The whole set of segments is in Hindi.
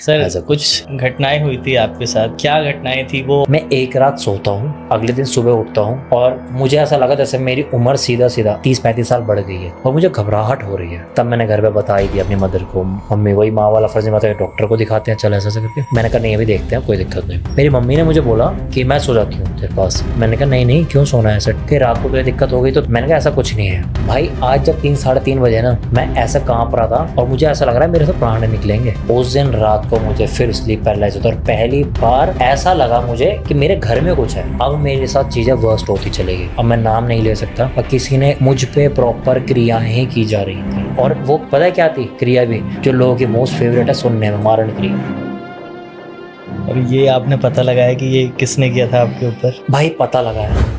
सर कुछ घटनाएं हुई थी आपके साथ, क्या घटनाएं थी वो? मैं एक रात सोता हूँ, अगले दिन सुबह उठता हूँ और मुझे ऐसा लगा जैसे मेरी उम्र सीधा सीधा 30-35 साल बढ़ गई है और मुझे घबराहट हो रही है। तब मैंने घर पे बताई दी अपनी मदर को। मम्मी वही माँ वाला फर्ज निभाते हैं, डॉक्टर को दिखाते हैं, चल ऐसा करके। मैंने कहा नहीं अभी देखते हैं, कोई दिक्कत नहीं। मेरी मम्मी ने मुझे बोला कि मैं सो जाती हूँ तेरे पास। मैंने कहा नहीं नहीं क्यों सोना है ऐसा, कि रात को तुझे दिक्कत हो गई तो। मैंने कहा ऐसा कुछ नहीं है भाई। आज जब 3-3:30 बजे ना मैं ऐसा कांप रहा था और मुझे ऐसा लग रहा है मेरे से प्राण निकलेंगे। उस दिन रात को मुझे फिर स्लीप पैरालाइज होता और पहली बार ऐसा लगा मुझे कि मेरे घर में कुछ है। अब मेरे साथ चीजें वर्स्ट होती चलेगी। अब मैं नाम नहीं ले सकता पर किसी ने मुझ पे प्रॉपर क्रियाएं की जा रही थी और वो पता है क्या थी क्रिया भी, जो लोगों की मोस्ट फेवरेट है सुनने में, मारण क्रिया। और ये आपने पता लगाया कि ये किसने किया था आपके ऊपर? भाई पता लगा है।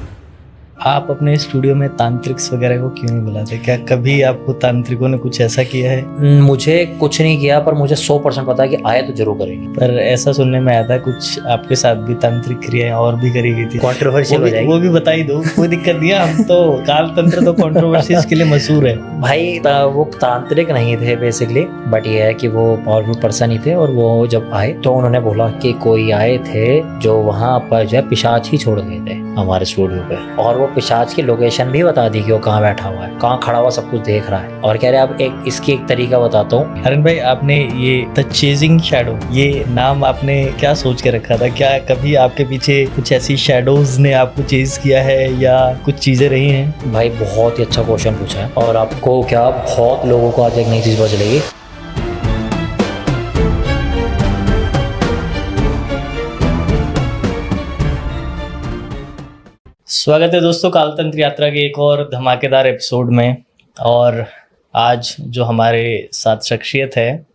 आप अपने स्टूडियो में तांत्रिक्स वगैरह को क्यों नहीं बुलाते? क्या कभी आपको तांत्रिकों ने कुछ ऐसा किया है? मुझे कुछ नहीं किया पर मुझे 100% पता है कि आए तो जरूर करेंगे। पर ऐसा सुनने में आया था कुछ आपके साथ भी तांत्रिक क्रियाएं और भी करी गई थी। कंट्रोवर्शियल हो जाएगी। वो भी बता ही दो, कोई दिक्कत नहीं है। हम तो काल तंत्र तो कंट्रोवर्सीज के लिए मशहूर है भाई। वो तांत्रिक नहीं थे बेसिकली, बट ये है कि वो पावरफुल पर्सन ही थे और वो जब आए तो उन्होंने बोला कि कोई आए थे जो वहाँ पर जो है पिशाच ही छोड़ गए थे हमारे स्टूडियो पे, और वो पिशाच की लोकेशन भी बता दी कि वो कहाँ बैठा हुआ है, कहाँ खड़ा हुआ, सब कुछ देख रहा है। और कह रहे अब एक इसकी एक तरीका बताता हूँ। हरन भाई, आपने ये द चेजिंग शैडो ये नाम आपने क्या सोच के रखा था? क्या कभी आपके पीछे कुछ ऐसी शैडोज ने आपको चेज किया है या कुछ चीजें रही हैं? भाई बहुत ही अच्छा क्वेश्चन पूछा है और आपको क्या बहुत लोगों को आज एक नई चीज पता चलेगी। स्वागत है दोस्तों कालतंत्र यात्रा के एक और धमाकेदार एपिसोड में। और आज जो हमारे साथ शख्सियत है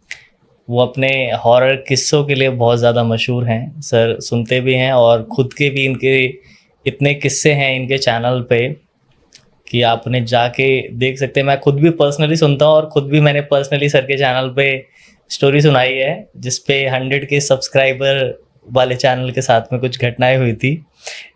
वो अपने हॉरर किस्सों के लिए बहुत ज़्यादा मशहूर हैं। सर सुनते भी हैं और ख़ुद के भी इनके इतने किस्से हैं इनके चैनल पे कि आपने जाके देख सकते हैं। मैं खुद भी पर्सनली सुनता हूँ और ख़ुद भी मैंने पर्सनली सर के चैनल पे स्टोरी सुनाई है जिसपे 100 के सब्सक्राइबर वाले चैनल के साथ में कुछ घटनाएं हुई थी।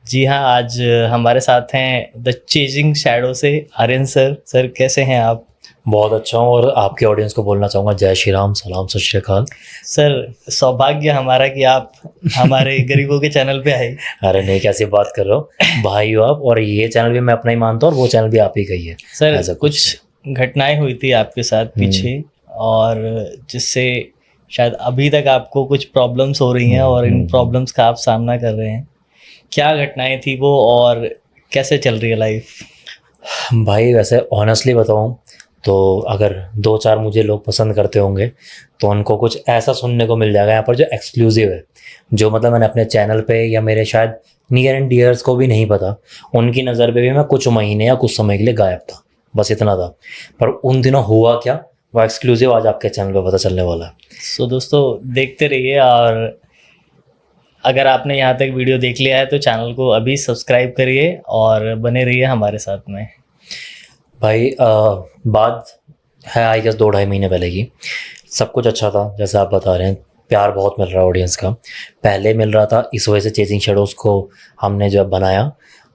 जी हाँ, आज हमारे साथ हैं द चेजिंग शैडो से आर्यन सर। सर कैसे हैं आप? बहुत अच्छा हूँ और आपके ऑडियंस को बोलना चाहूँगा जय श्री राम, सलाम, सत श्री अकाल। सर सौभाग्य हमारा कि आप हमारे गरीबों के चैनल पे आए। अरे नहीं, कैसी बात कर रहे हो भाई हो आप, और ये चैनल भी मैं अपना ही मानता हूँ और वो चैनल भी आप ही का ही है। सर कुछ घटनाएं हुई थी आपके साथ पीछे और जिससे शायद अभी तक आपको कुछ प्रॉब्लम्स हो रही हैं और इन प्रॉब्लम्स का आप सामना कर रहे हैं। क्या घटनाएं थी वो और कैसे चल रही है लाइफ? भाई वैसे ऑनेस्टली बताऊं तो अगर 2-4 मुझे लोग पसंद करते होंगे तो उनको कुछ ऐसा सुनने को मिल जाएगा यहाँ पर जो एक्सक्लूसिव है, जो मतलब मैंने अपने चैनल पे या मेरे शायद नियर एंड डियर्स को भी नहीं पता। उनकी नज़र पे भी मैं कुछ महीने या कुछ समय के लिए गायब था, बस इतना था। पर उन दिनों हुआ क्या, वो एक्सक्लूसिव आज आपके चैनल पे पता चलने वाला है। सो दोस्तों देखते रहिए और अगर आपने यहाँ तक वीडियो देख लिया है तो चैनल को अभी सब्सक्राइब करिए और बने रहिए हमारे साथ में। भाई बात है आई गेस 2-2.5 महीने पहले की। सब कुछ अच्छा था जैसे आप बता रहे हैं, प्यार बहुत मिल रहा है ऑडियंस का। पहले मिल रहा था, इस वजह से चेजिंग शैडोज़ को हमने जब बनाया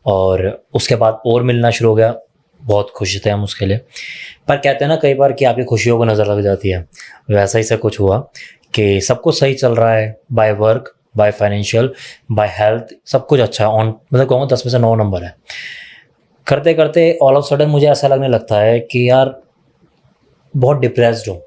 और उसके बाद और मिलना शुरू हो गया। बहुत खुश थे हम उसके लिए। पर कहते हैं ना कई बार कि आपकी खुशियों को नज़र लग जाती है, वैसा ही से कुछ हुआ कि सब कुछ सही चल रहा है, by work, by financial, by health, सब कुछ अच्छा है। ऑन मतलब कहूँगा 10 में से 9 नंबर है। करते करते ऑल ऑफ सडन मुझे ऐसा लगने लगता है कि यार बहुत डिप्रेस्ड हूँ।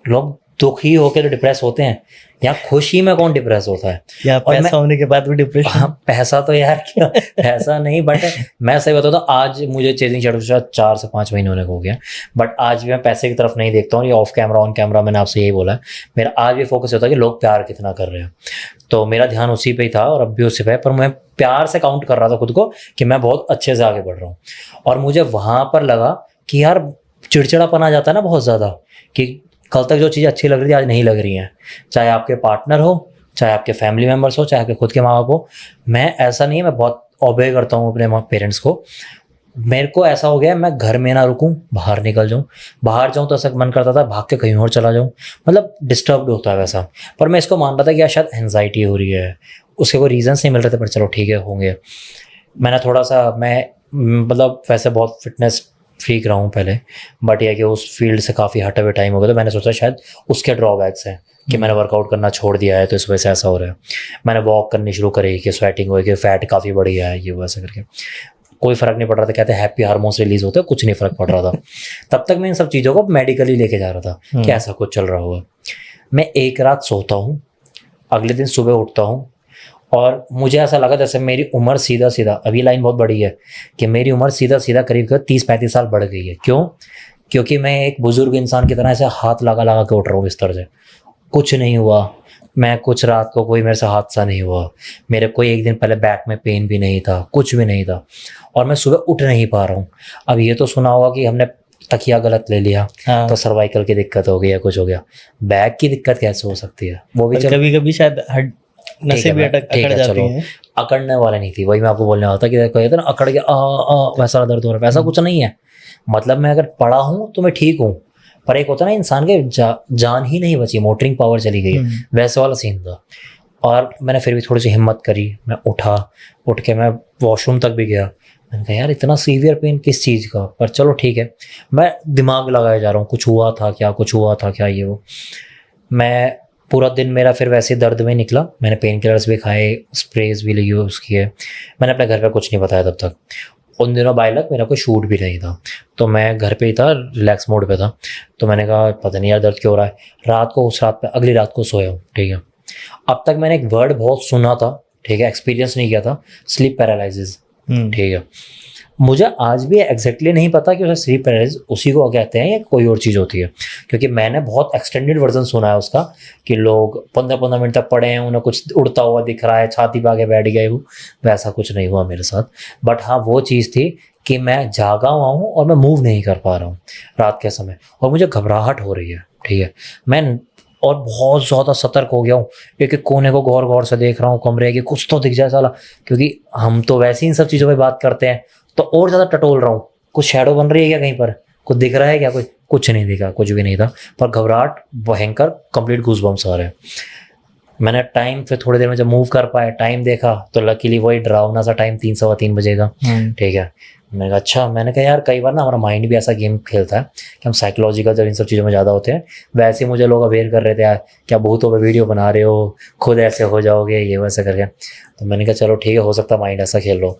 लोग दुखी होकर डिप्रेस होते हैं, या खुशी में कौन डिप्रेस होता है? या पैसा होने के बाद भी डिप्रेशन? हाँ, पैसा तो यार क्या पैसा नहीं, बट मैं सही बताता हूँ आज मुझे चेजिंग शैडो 4 से 5 महीने होने को हो गया, बट आज भी मैं पैसे की तरफ नहीं देखता हूँ। ये ऑफ कैमरा ऑन कैमरा मैंने आपसे यही बोला है, मेरा आज भी फोकस होता है कि लोग प्यार कितना कर रहे हैं। तो मेरा ध्यान उसी पे ही था और अब भी उसी पे, पर मैं प्यार से काउंट कर रहा था खुद को कि मैं बहुत अच्छे से आगे बढ़ रहा हूँ। और मुझे वहाँ पर लगा कि यार चिड़चिड़ापन आ जाता है ना बहुत ज़्यादा, कि कल तक जो चीज़ें अच्छी लग रही थी आज नहीं लग रही हैं। चाहे आपके पार्टनर हो, चाहे आपके फैमिली मेम्बर्स हो, चाहे आपके खुद के माँ बाप हो। मैं ऐसा नहीं है, मैं बहुत ओबे करता हूँ अपने पेरेंट्स को। मेरे को ऐसा हो गया मैं घर में ना रुकूं, बाहर निकल जाऊं। बाहर जाऊं तो ऐसा मन करता था भाग के कहीं और चला जाऊं, मतलब डिस्टर्ब्ड होता है वैसा। पर मैं इसको मान रहा था कि यार शायद एंजाइटी हो रही है, उसके कोई रीजंस नहीं मिल रहे थे, पर चलो ठीक है होंगे। मैंने थोड़ा सा मतलब वैसे बहुत फिटनेस ठीक रहा हूँ पहले, बट यह कि उस फील्ड से काफ़ी हटे हुए टाइम हो गया, तो मैंने सोचा शायद उसके ड्रॉबैक्स हैं कि मैंने वर्कआउट करना छोड़ दिया है तो इस वजह से ऐसा हो रहा है। मैंने वॉक करनी शुरू करी कि स्वेटिंग हो कि फैट काफ़ी बढ़ गया है, ये वैसा करके कोई फ़र्क नहीं पड़ रहा था। कहते हैं हैप्पी हार्मोन्स रिलीज होते हैं, कुछ नहीं फ़र्क पड़ रहा था। तब तक मैं इन सब चीज़ों को मेडिकली लेके जा रहा था कि ऐसा कुछ चल रहा होगा। मैं एक रात सोता हूँ, अगले दिन सुबह उठता हूँ और मुझे ऐसा लगा जैसे मेरी उम्र सीधा सीधा, अभी लाइन बहुत बड़ी है, कि मेरी उम्र सीधा सीधा करीब 30-35 साल बढ़ गई है। क्यों? क्योंकि मैं एक बुजुर्ग इंसान की तरह ऐसे हाथ लगा लगा के उठ रहा हूँ बिस्तर से। कुछ नहीं हुआ, मैं कुछ रात को कोई मेरे से हादसा नहीं हुआ, मेरे कोई एक दिन पहले बैक में पेन भी नहीं था, कुछ भी नहीं था, और मैं सुबह उठ नहीं पा रहा हूँ। अब ये तो सुना होगा कि हमने तकिया गलत ले लिया तो सर्वाइकल की दिक्कत हो गई या कुछ हो गया। बैक की दिक्कत कैसे हो सकती है? वो भी कभी कभी शायद नसें भी अकड़ जाती हैं। अकड़ने वाला नहीं थी, वही मैं आपको बोलने वाला था कि कहते ना अकड़ गया वैसा दर्द हो रहा है, वैसा कुछ नहीं है। मतलब मैं अगर पड़ा हूँ तो मैं ठीक हूँ, पर एक होता है ना इंसान के जान ही नहीं बची, मोटरिंग पावर चली गई, वैसे वाला सीन था। और मैंने फिर भी थोड़ी सी हिम्मत करी, मैं उठा, उठ के मैं वॉशरूम तक भी गया। मैंने कहा यार इतना सीवियर पेन किस चीज़ का, पर चलो ठीक है। मैं दिमाग लगाया जा रहा हूँ, कुछ हुआ था क्या, कुछ हुआ था क्या, ये वो। मैं पूरा दिन मेरा फिर वैसे दर्द में निकला। मैंने पेन किलर्स भी खाए, स्प्रेज भी यूज़ किए। मैंने अपने घर पे कुछ नहीं बताया तब तक। उन दिनों बाय लक मेरा कोई शूट भी नहीं था, तो मैं घर पे ही था, रिलैक्स मोड पे था। तो मैंने कहा पता नहीं यार दर्द क्यों हो रहा है। रात को उस रात पे अगली रात को सोया हूँ, ठीक है। अब तक मैंने एक वर्ड बहुत सुना था, ठीक है, एक्सपीरियंस नहीं किया था, स्लीप पैरालिसिस, ठीक है। मुझे आज भी एग्जैक्टली नहीं पता कि उसे स्लीप पैरालिसिस उसी को कहते हैं या कोई और चीज़ होती है, क्योंकि मैंने बहुत एक्सटेंडेड वर्जन सुना है उसका कि लोग 15-15 मिनट तक पड़े हैं, उन्हें कुछ उड़ता हुआ दिख रहा है, छाती पे आके बैठ गए। वो वैसा कुछ नहीं हुआ मेरे साथ, बट हाँ वो चीज़ थी कि मैं जागा हुआ हूँ और मैं मूव नहीं कर पा रहा हूँ रात के समय, और मुझे घबराहट हो रही है, ठीक है। मैं और बहुत ज़्यादा सतर्क हो गया हूँ, एक एक कोने को गौर गौर से देख रहा हूँ कमरे की, कुछ तो दिख जाए साला, क्योंकि हम तो वैसे ही इन सब चीज़ों पे बात करते हैं, तो और ज़्यादा टटोल रहा हूँ। कुछ शैडो बन रही है क्या कहीं पर, कुछ दिख रहा है क्या, कोई कुछ नहीं दिखा, कुछ भी नहीं था, पर घबराहट भयंकर, कंप्लीट गूज़बम्स आ रहे हैं। मैंने टाइम फिर थोड़ी देर में जब मूव कर पाए, टाइम देखा तो लकीली वही डरावना सा टाइम 3-3:15 बजे का, ठीक है। मैंने कहा अच्छा, मैंने कहा यार कई बार ना हमारा माइंड भी ऐसा गेम खेलता है कि हम साइकोलॉजिकल जब इन सब चीज़ों में ज़्यादा होते हैं, वैसे मुझे लोग अवेयर कर रहे थे यार क्या भूतों पे वीडियो बना रहे हो, खुद ऐसे हो जाओगे, ये वैसे करके। तो मैंने कहा चलो ठीक है, हो सकता है माइंड ऐसा खेल लो।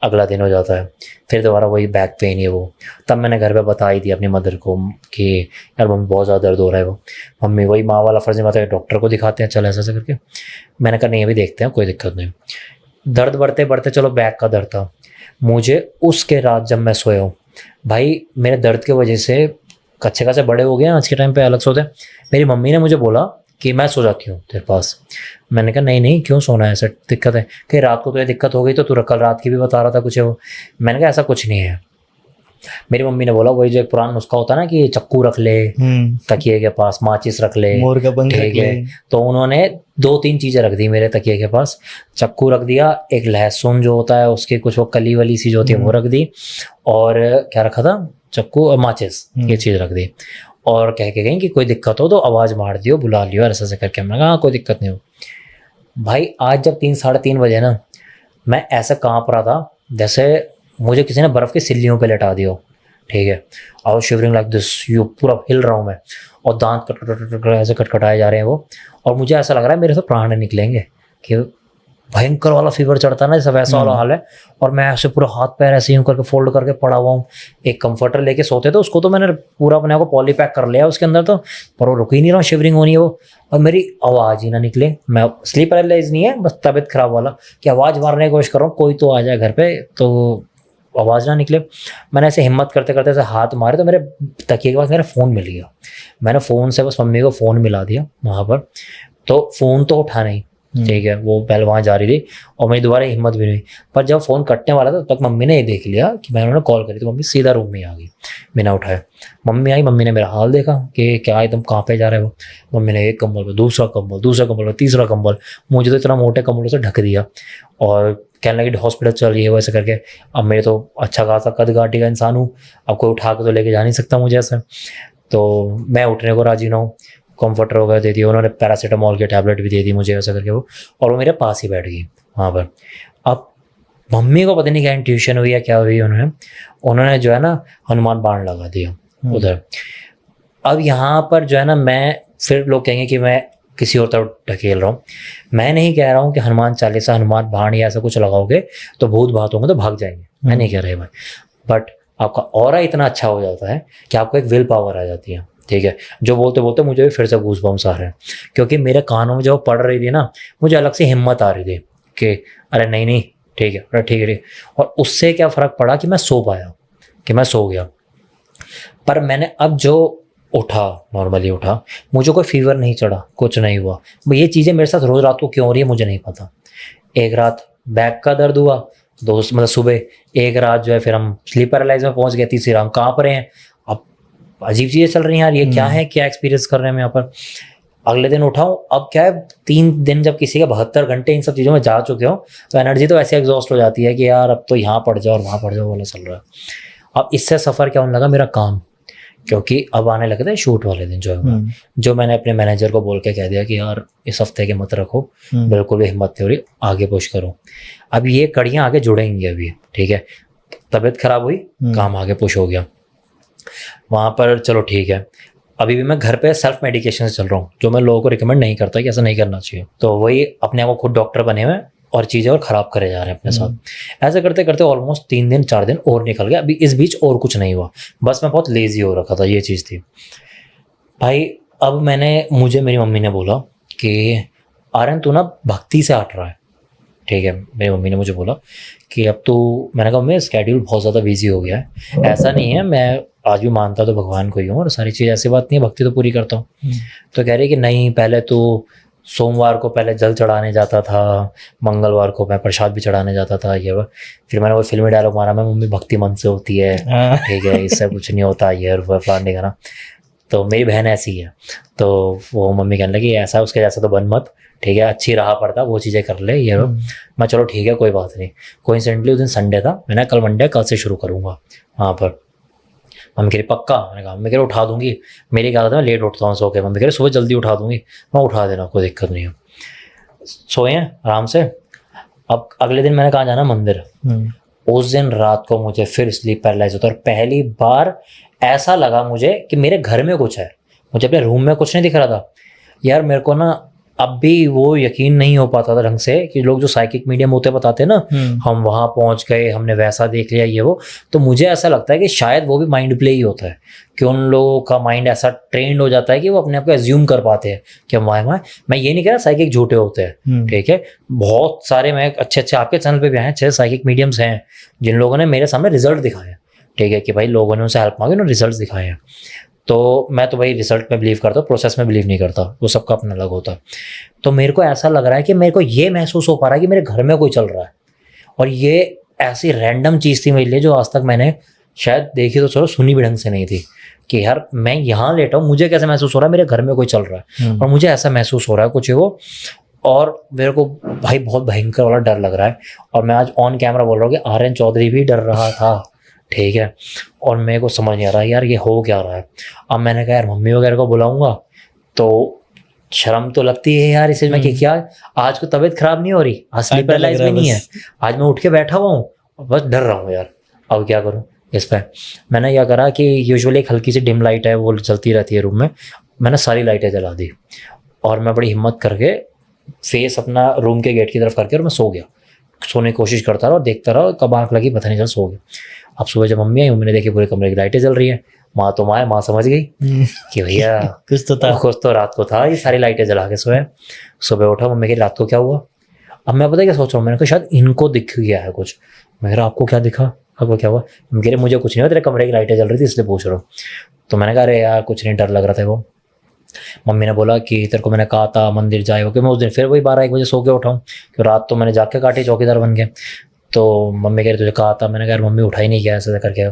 अगला दिन हो जाता है, फिर दोबारा वही बैक पेन है वो। तब मैंने घर पे बता ही दिया अपनी मदर को कि यार मम्मी बहुत ज़्यादा दर्द हो रहा है। वो मम्मी वही माँ वाला फर्ज निभाते हैं, डॉक्टर को दिखाते हैं, चल ऐसा ऐसा करके। मैंने कहा नहीं अभी देखते हैं, कोई दिक्कत नहीं। दर्द बढ़ते बढ़ते चलो बैक का दर्द था मुझे। उसके रात जब मैं सोया हूँ भाई, मेरे दर्द की वजह से कच्चे खासे बड़े हो गए आज के टाइम पे, अलग सोते। मेरी मम्मी ने मुझे बोला कि मैं सो जाती हूँ तेरे पास। मैंने कहा नहीं नहीं, क्यों सोना है, ऐसा दिक्कत है कि रात को तो ये दिक्कत हो गई, तो तू कल रात की भी बता रहा था कुछ है वो। मैंने कहा ऐसा कुछ नहीं है। मेरी मम्मी ने बोला वही जो एक पुराना नुस्खा होता है ना कि चक्कू रख ले तकिए के पास, माचिस रख ले, मोर का पंख रख ले। तो उन्होंने 2-3 चीज़ें रख दी मेरे तकिए के पास। चक्कू रख दिया, एक लहसुन जो होता है उसकी कुछ वो कली वाली सी जो होती है वो रख दी, और क्या रखा था, चक्कू और माचिस, ये चीज़ रख दी। और कह के गई कि कोई दिक्कत हो तो आवाज़ मार दियो, बुला लियो, ऐसा ऐसा करके। मैंने कहा कोई दिक्कत नहीं हो। भाई आज जब 3-3:30 बजे ना, मैं ऐसा काँप रहा था जैसे मुझे किसी ने बर्फ़ की सिल्लियों पे लेटा दिया, ठीक है। और शिवरिंग लाइक दिस, यू पूरा हिल रहा हूँ मैं, और दांत कट ऐसे खटखटाए जा रहे हैं वो, और मुझे ऐसा लग रहा है मेरे से प्राण निकलेंगे, कि भयंकर वाला फीवर चढ़ता है ना, जैसा वैसा वाला हाल है। और मैं ऐसे पूरा हाथ पैर ऐसे यूँ करके फोल्ड करके पड़ा हुआ हूँ। एक कंफर्टर लेके सोते थे, उसको तो मैंने पूरा अपने को पॉली पैक कर लिया उसके अंदर, तो पर वो रुक ही नहीं रहा, शिवरिंग होनी है वो, और मेरी आवाज़ ही ना निकले। मैं स्लीप पैरालाइज नहीं है, बस तबीयत खराब वाला कि आवाज़ मारने की कोशिश कर रहा हूँ, कोई तो आ जाए घर पे तो आवाज़ ना निकले। मैंने ऐसे हिम्मत करते करते ऐसे हाथ मारे तो मेरे तकिए के पास मेरा फ़ोन मिल गया। मैंने फ़ोन से बस मम्मी को फ़ोन मिला दिया वहाँ पर, तो फ़ोन तो उठा नहीं, ठीक है, वो पहले वहाँ जा रही थी और मेरी दोबारा हिम्मत भी नहीं। पर जब फ़ोन कटने वाला था तब तक मम्मी ने ये देख लिया कि मैंने उन्हें कॉल करी, तो मम्मी सीधा रूम में आ गई बिना उठाए। मम्मी आई, मम्मी ने मेरा हाल देखा कि क्या एकदम कहाँ पे जा रहा है वो। मम्मी ने एक कंबल पे दूसरा कंबल तीसरा कंबल, मुझे तो इतना मोटे कंबलों से ढक दिया, और कहने लगी हॉस्पिटल चलिए वैसे करके। अब मेरे तो अच्छा खासा कद काठी का इंसान हूँ, अब कोई उठा के तो लेके जा नहीं सकता मुझे ऐसा, तो मैं उठने को राजी ना हूँ। कम्फर्टर वगैरह दे दिया उन्होंने, पैरासीटामोल के टैबलेट भी दे दी मुझे ऐसा करके वो, और वो मेरे पास ही बैठ गई वहाँ पर। अब मम्मी को पता नहीं क्या इंट्यूशन हुई या क्या हुई, उन्होंने जो है ना हनुमान बाण लगा दिया उधर। अब यहाँ पर जो है ना, मैं फिर लोग कहेंगे कि मैं किसी और तरफ ढकेल रहा हूँ। मैं नहीं कह रहा हूँ कि हनुमान चालीसा, हनुमान बाण या ऐसा कुछ लगाओगे तो भूत भात होंगे तो भाग जाएंगे, मैं नहीं कह रहा भाई। बट आपका ऑरा इतना अच्छा हो जाता है कि आपको एक विल पावर आ जाती है, ठीक है। जो बोलते बोलते मुझे भी फिर से गूज बम्स आ रहे हैं, क्योंकि मेरे कानों में जब पड़ रही थी ना, मुझे अलग से हिम्मत आ रही थी कि अरे नहीं नहीं ठीक है, अरे ठीक है ठीक। और उससे क्या फ़र्क पड़ा कि मैं सो पाया, कि मैं सो गया। पर मैंने अब जो उठा, नॉर्मली उठा, मुझे कोई फीवर नहीं चढ़ा, कुछ नहीं हुआ। ये चीज़ें मेरे साथ रोज़ रात को क्यों हो रही है मुझे नहीं पता। एक रात बैक का दर्द हुआ, दोस्त मतलब सुबह, एक रात जो है फिर हम स्लीप पैरालाइज में पहुंच गए, तीसरी रात हम कहाँ पर हैं। अब अजीब चीज़ें चल रही हैं यार, ये क्या है, क्या एक्सपीरियंस कर रहे हैं हम यहाँ पर। अगले दिन उठाऊँ, अब क्या है 3 दिन जब किसी का 72 घंटे इन सब चीज़ों में जा चुके हो तो एनर्जी तो ऐसे एग्जॉस्ट हो जाती है कि यार अब तो यहाँ पड़ जाओ और वहाँ पड़ जाओ वाला चल रहा है। अब इससे सफ़र क्या होने लगा, मेरा काम, क्योंकि अब आने लगे थे शूट वाले दिन जो मैंने अपने मैनेजर को बोल के कह दिया कि यार इस हफ्ते के मत रखो, बिल्कुल भी हिम्मत नहीं हो रही, आगे पुश करो। अब ये कड़ियाँ आगे जुड़ेंगी अभी, ठीक है। तबीयत खराब हुई, काम आगे पुश हो गया वहाँ पर, चलो ठीक है। अभी भी मैं घर पे सेल्फ मेडिकेशन से चल रहा हूँ, जो मैं लोगों को रिकमेंड नहीं करता कि ऐसा नहीं करना चाहिए। तो वही अपने आप को खुद डॉक्टर बने हुए और चीज़ें और ख़राब करे जा रहे हैं अपने साथ। ऐसे करते करते ऑलमोस्ट 3 दिन 4 दिन और निकल गया। अभी इस बीच और कुछ नहीं हुआ, बस मैं बहुत लेज़ी हो रखा था, ये चीज़ थी भाई। अब मुझे मेरी मम्मी ने बोला कि आर्यन तू ना भक्ति से हट रहा है, ठीक है। मेरी मम्मी ने मुझे बोला कि अब तो, मैंने कहा मेरा स्केड्यूल बहुत ज़्यादा बिजी हो गया है, ऐसा नहीं है, मैं आज भी मानता तो भगवान को ही हूँ और सारी चीज़, ऐसी बात नहीं है, भक्ति तो पूरी करता हूँ। तो कह रही कि नहीं, पहले तो सोमवार को पहले जल चढ़ाने जाता था, मंगलवार को मैं प्रसाद भी चढ़ाने जाता था, ये वो। फिर मैंने वो फिल्मी डायलॉग मारा, मैं मम्मी भक्ति मन से होती है, ठीक है, इससे कुछ नहीं होता, ये और फलान नहीं करना। तो मेरी बहन ऐसी है, तो वो मम्मी कहने लगी ऐसा उसके जैसा तो बन मत, ठीक है, अच्छी राह पड़ता, वो चीज़ें कर ले, ये मैं चलो ठीक है कोई बात नहीं। कोइंसिडेंटली उस दिन संडे था, मैंने कल मंडे, कल से शुरू करूँगा वहाँ पर। मम्मी कह रही पक्का, मैंने कहा मम्मी कह रही उठा दूंगी, मेरी क्या था मैं लेट उठता हूँ सो के, मम्मी कह रही सुबह जल्दी उठा दूंगी, मैं उठा देना, कोई दिक्कत नहीं है। सोए हैं आराम से। अब अगले दिन मैंने कहा जाना मंदिर, उस दिन रात को मुझे फिर स्लीप पैरालाइज होता और पहली बार ऐसा लगा मुझे कि मेरे घर में कुछ है, मुझे अपने रूम में कुछ नहीं दिख रहा था यार। मेरे को ना अब भी वो यकीन नहीं हो पाता था ढंग से कि लोग जो साइकिक मीडियम होते बताते हैं ना, हम वहाँ पहुँच गए, हमने वैसा देख लिया ये वो। तो मुझे ऐसा लगता है कि शायद वो भी माइंड प्ले ही होता है, कि उन लोगों का माइंड ऐसा ट्रेंड हो जाता है कि वो अपने आप को एज्यूम कर पाते हैं कि हम वहाँ। मैं ये नहीं कह रहा साइकिक झूठे होते हैं, ठीक है, बहुत सारे, मैं अच्छे आपके चैनल पर भी आए अच्छे साइकिक मीडियम्स हैं जिन लोगों ने मेरे सामने रिजल्ट दिखाए, ठीक है, कि भाई लोगों ने उनसे हेल्प मांगी, उन्होंने रिजल्ट दिखाए हैं। तो मैं तो भाई रिजल्ट में बिलीव करता हूँ, प्रोसेस में बिलीव नहीं करता, वो सबका अपना अलग होता है। तो मेरे को ऐसा लग रहा है कि मेरे को ये महसूस हो पा रहा है कि मेरे घर में कोई चल रहा है, और ये ऐसी रैंडम चीज़ थी मेरे लिए जो आज तक मैंने शायद देखी तो चलो सुनी भी ढंग से नहीं थी, कि यार मैं यहाँ लेटा हूँ, मुझे कैसे महसूस हो रहा है मेरे घर में कोई चल रहा है, और मुझे ऐसा महसूस हो रहा है कुछ वो। और मेरे को भाई बहुत भयंकर वाला डर लग रहा है, और मैं आज ऑन कैमरा बोल रहा हूँ कि आर्यन चौधरी भी डर रहा था, ठीक है। और मेरे को समझ नहीं आ रहा यार ये हो क्या रहा है। अब मैंने कहा यार मम्मी वगैरह को बुलाऊंगा तो शर्म तो लगती है यार इसे, मैं कि क्या आज को तबीयत खराब नहीं हो रही, आज स्लीप पैरालाइज भी नहीं है, आज मैं उठ के बैठा हुआ हूँ, बस डर रहा हूँ यार, अब क्या करूँ। इस पर मैंने क्या करा कि यूजुअली एक हल्की सी डिम लाइट है वो चलती रहती है रूम में, मैंने सारी लाइटें जला दी और मैं बड़ी हिम्मत करके फेस अपना रूम के गेट की तरफ करके और मैं सो गया, सोने की कोशिश करता रहा और देखता रहा, कब आँख लगी पता नहीं चल, सो गया। अब सुबह जब मम्मी आई, मम्मी ने देखी पूरे कमरे की लाइटें जल रही हैं, माँ तो माँ है, माँ समझ गई कि भैया कुछ तो था, कुछ तो रात को था, ये सारी लाइटें जला के सोया। सुबह उठा, मम्मी की रात को क्या हुआ। अब मैं पता क्या सोच रहा हूँ, मैंने कहा शायद इनको दिख गया है कुछ। मैं कहा आपको क्या दिखा, आपको क्या हुआ। मम्मी कह रही मुझे कुछ नहीं हुआ, तेरे कमरे की लाइटें जल रही थी इसलिए पूछ रहा हूँ। तो मैंने कहा अरे यार कुछ नहीं, डर लग रहा था वो। मम्मी ने बोला कि तेरे को मैंने कहा था मंदिर जाए, कि मैं उस दिन फिर वही 12-1 बजे सो के उठाऊँ, कि रात तो मैंने जाके काटी, चौकीदार बन गए। तो मम्मी कह रही तुझे कहा था, मैंने कहा यार मम्मी उठा ही नहीं गया ऐसा करके।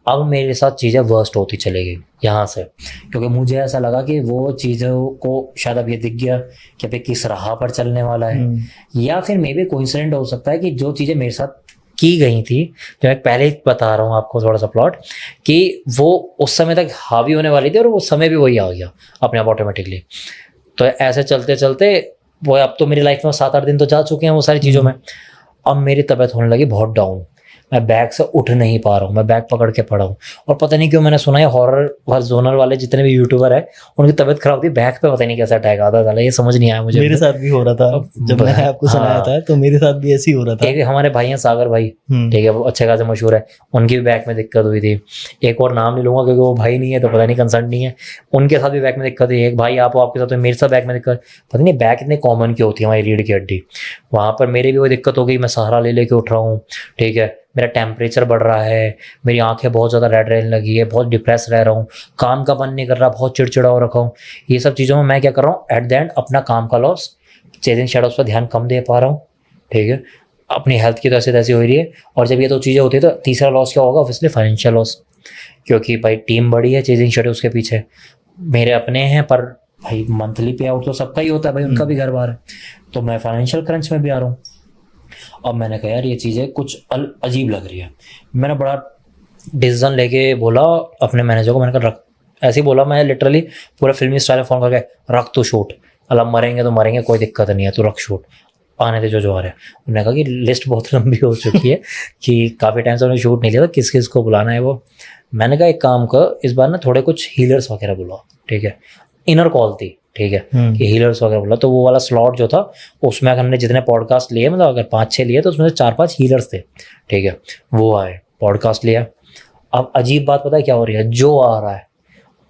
अब मेरे साथ चीज़ें वर्स्ट होती चली गई यहाँ से, क्योंकि मुझे ऐसा लगा कि वो चीज़ों को शायद अब ये दिख गया कि भाई किस राह पर चलने वाला है, या फिर मे बी कोइंसिडेंट हो सकता है कि जो चीज़ें मेरे साथ की गई थी, जो मैं पहले ही बता रहा हूँ आपको थोड़ा सा प्लॉट, कि वो उस समय तक हावी होने वाली थी और वो समय भी वही आ गया अपने आप ऑटोमेटिकली। तो ऐसे चलते चलते वो अब तो मेरी लाइफ में 7-8 दिन तो जा चुके हैं वो सारी चीज़ों में। अब मेरी तबीयत होने लगी बहुत डाउन, मैं बैग से उठ नहीं पा रहा हूँ, मैं बैग पकड़ के पड़ा हूँ। और पता नहीं क्यों मैंने सुना है हॉरर जोनर वाले जितने भी यूट्यूबर है उनकी तबीयत खराब होती है, बैग पे पता नहीं कैसा अटैक आता था, ये समझ नहीं आया मुझे। मेरे साथ भी हो रहा था जब मैंने आपको सुनाया था, तो मेरे साथ भी ऐसे ही हो रहा था। एक हमारे भाई हैं सागर भाई, ठीक है, वो अच्छे खासे मशहूर है, उनकी भी बैक में दिक्कत हुई थी। एक और नाम नहीं लूंगा क्योंकि वो भाई नहीं है तो पता नहीं कंसर्न नहीं है, उनके साथ भी बैक में दिक्कत हुई। एक भाई आपके साथ, मेरे साथ बैक में दिक्कत, पता नहीं बैक इतने कॉमन क्यों होती है हमारी रीढ़ की हड्डी। वहाँ पर मेरी भी वही दिक्कत हो गई, मैं सहारा ले लेके उठ रहा हूँ, ठीक है, मेरा टेम्परेचर बढ़ रहा है, मेरी आंखें बहुत ज़्यादा रेड रहने लगी है, बहुत डिप्रेस रह रहा हूँ, काम का मन नहीं कर रहा, बहुत चिड़चिड़ा हो रखा हूँ। ये सब चीज़ों में मैं क्या कर रहा हूँ, एट द एंड अपना काम का लॉस, चेजिंग शैडोज पर ध्यान कम दे पा रहा हूँ, ठीक है, अपनी हेल्थ की तो ऐसे तैसी हो रही है। और जब ये दो चीज़ें होती है तो तीसरा लॉस क्या होगा, ऑब्वियसली फाइनेंशियल लॉस, क्योंकि भाई टीम बड़ी है चेजिंग शैडोज के पीछे, मेरे अपने हैं पर भाई मंथली पे आउट तो सबका ही होता है भाई, उनका भी घर बार है, तो मैं फाइनेंशियल क्रंच में भी आ रहा हूँ। अब मैंने कहा यार ये चीज़ें कुछ अजीब लग रही है, मैंने बड़ा डिसीजन लेके बोला अपने मैनेजर को, मैंने कहा रख, ऐसे ही बोला मैं लिटरली पूरा फिल्मी स्टाइल में फ़ोन करके, रख तो शूट, अलब मरेंगे तो मरेंगे, कोई दिक्कत नहीं है, तो रख शूट, आने थे जो आ रहे हैं। उन्होंने कहा कि लिस्ट बहुत लंबी हो चुकी है कि काफ़ी टाइम से उन्होंने शूट नहीं लिया था, किस किस को बुलाना है वो। मैंने कहा एक काम कर, इस बार ना थोड़े कुछ हीलर्स वगैरह बुलाओ, ठीक है, इनर कॉल थी, ठीक है, कि हीलर्स वगैरह बोला, तो वो वाला स्लॉट जो था उसमें अगर हमने जितने पॉडकास्ट लिए, मतलब अगर 5-6 लिए तो उसमें से 4-5 हीलर्स थे, ठीक है, वो आए, पॉडकास्ट लिया। अब अजीब बात पता है क्या हो रही है, जो आ रहा है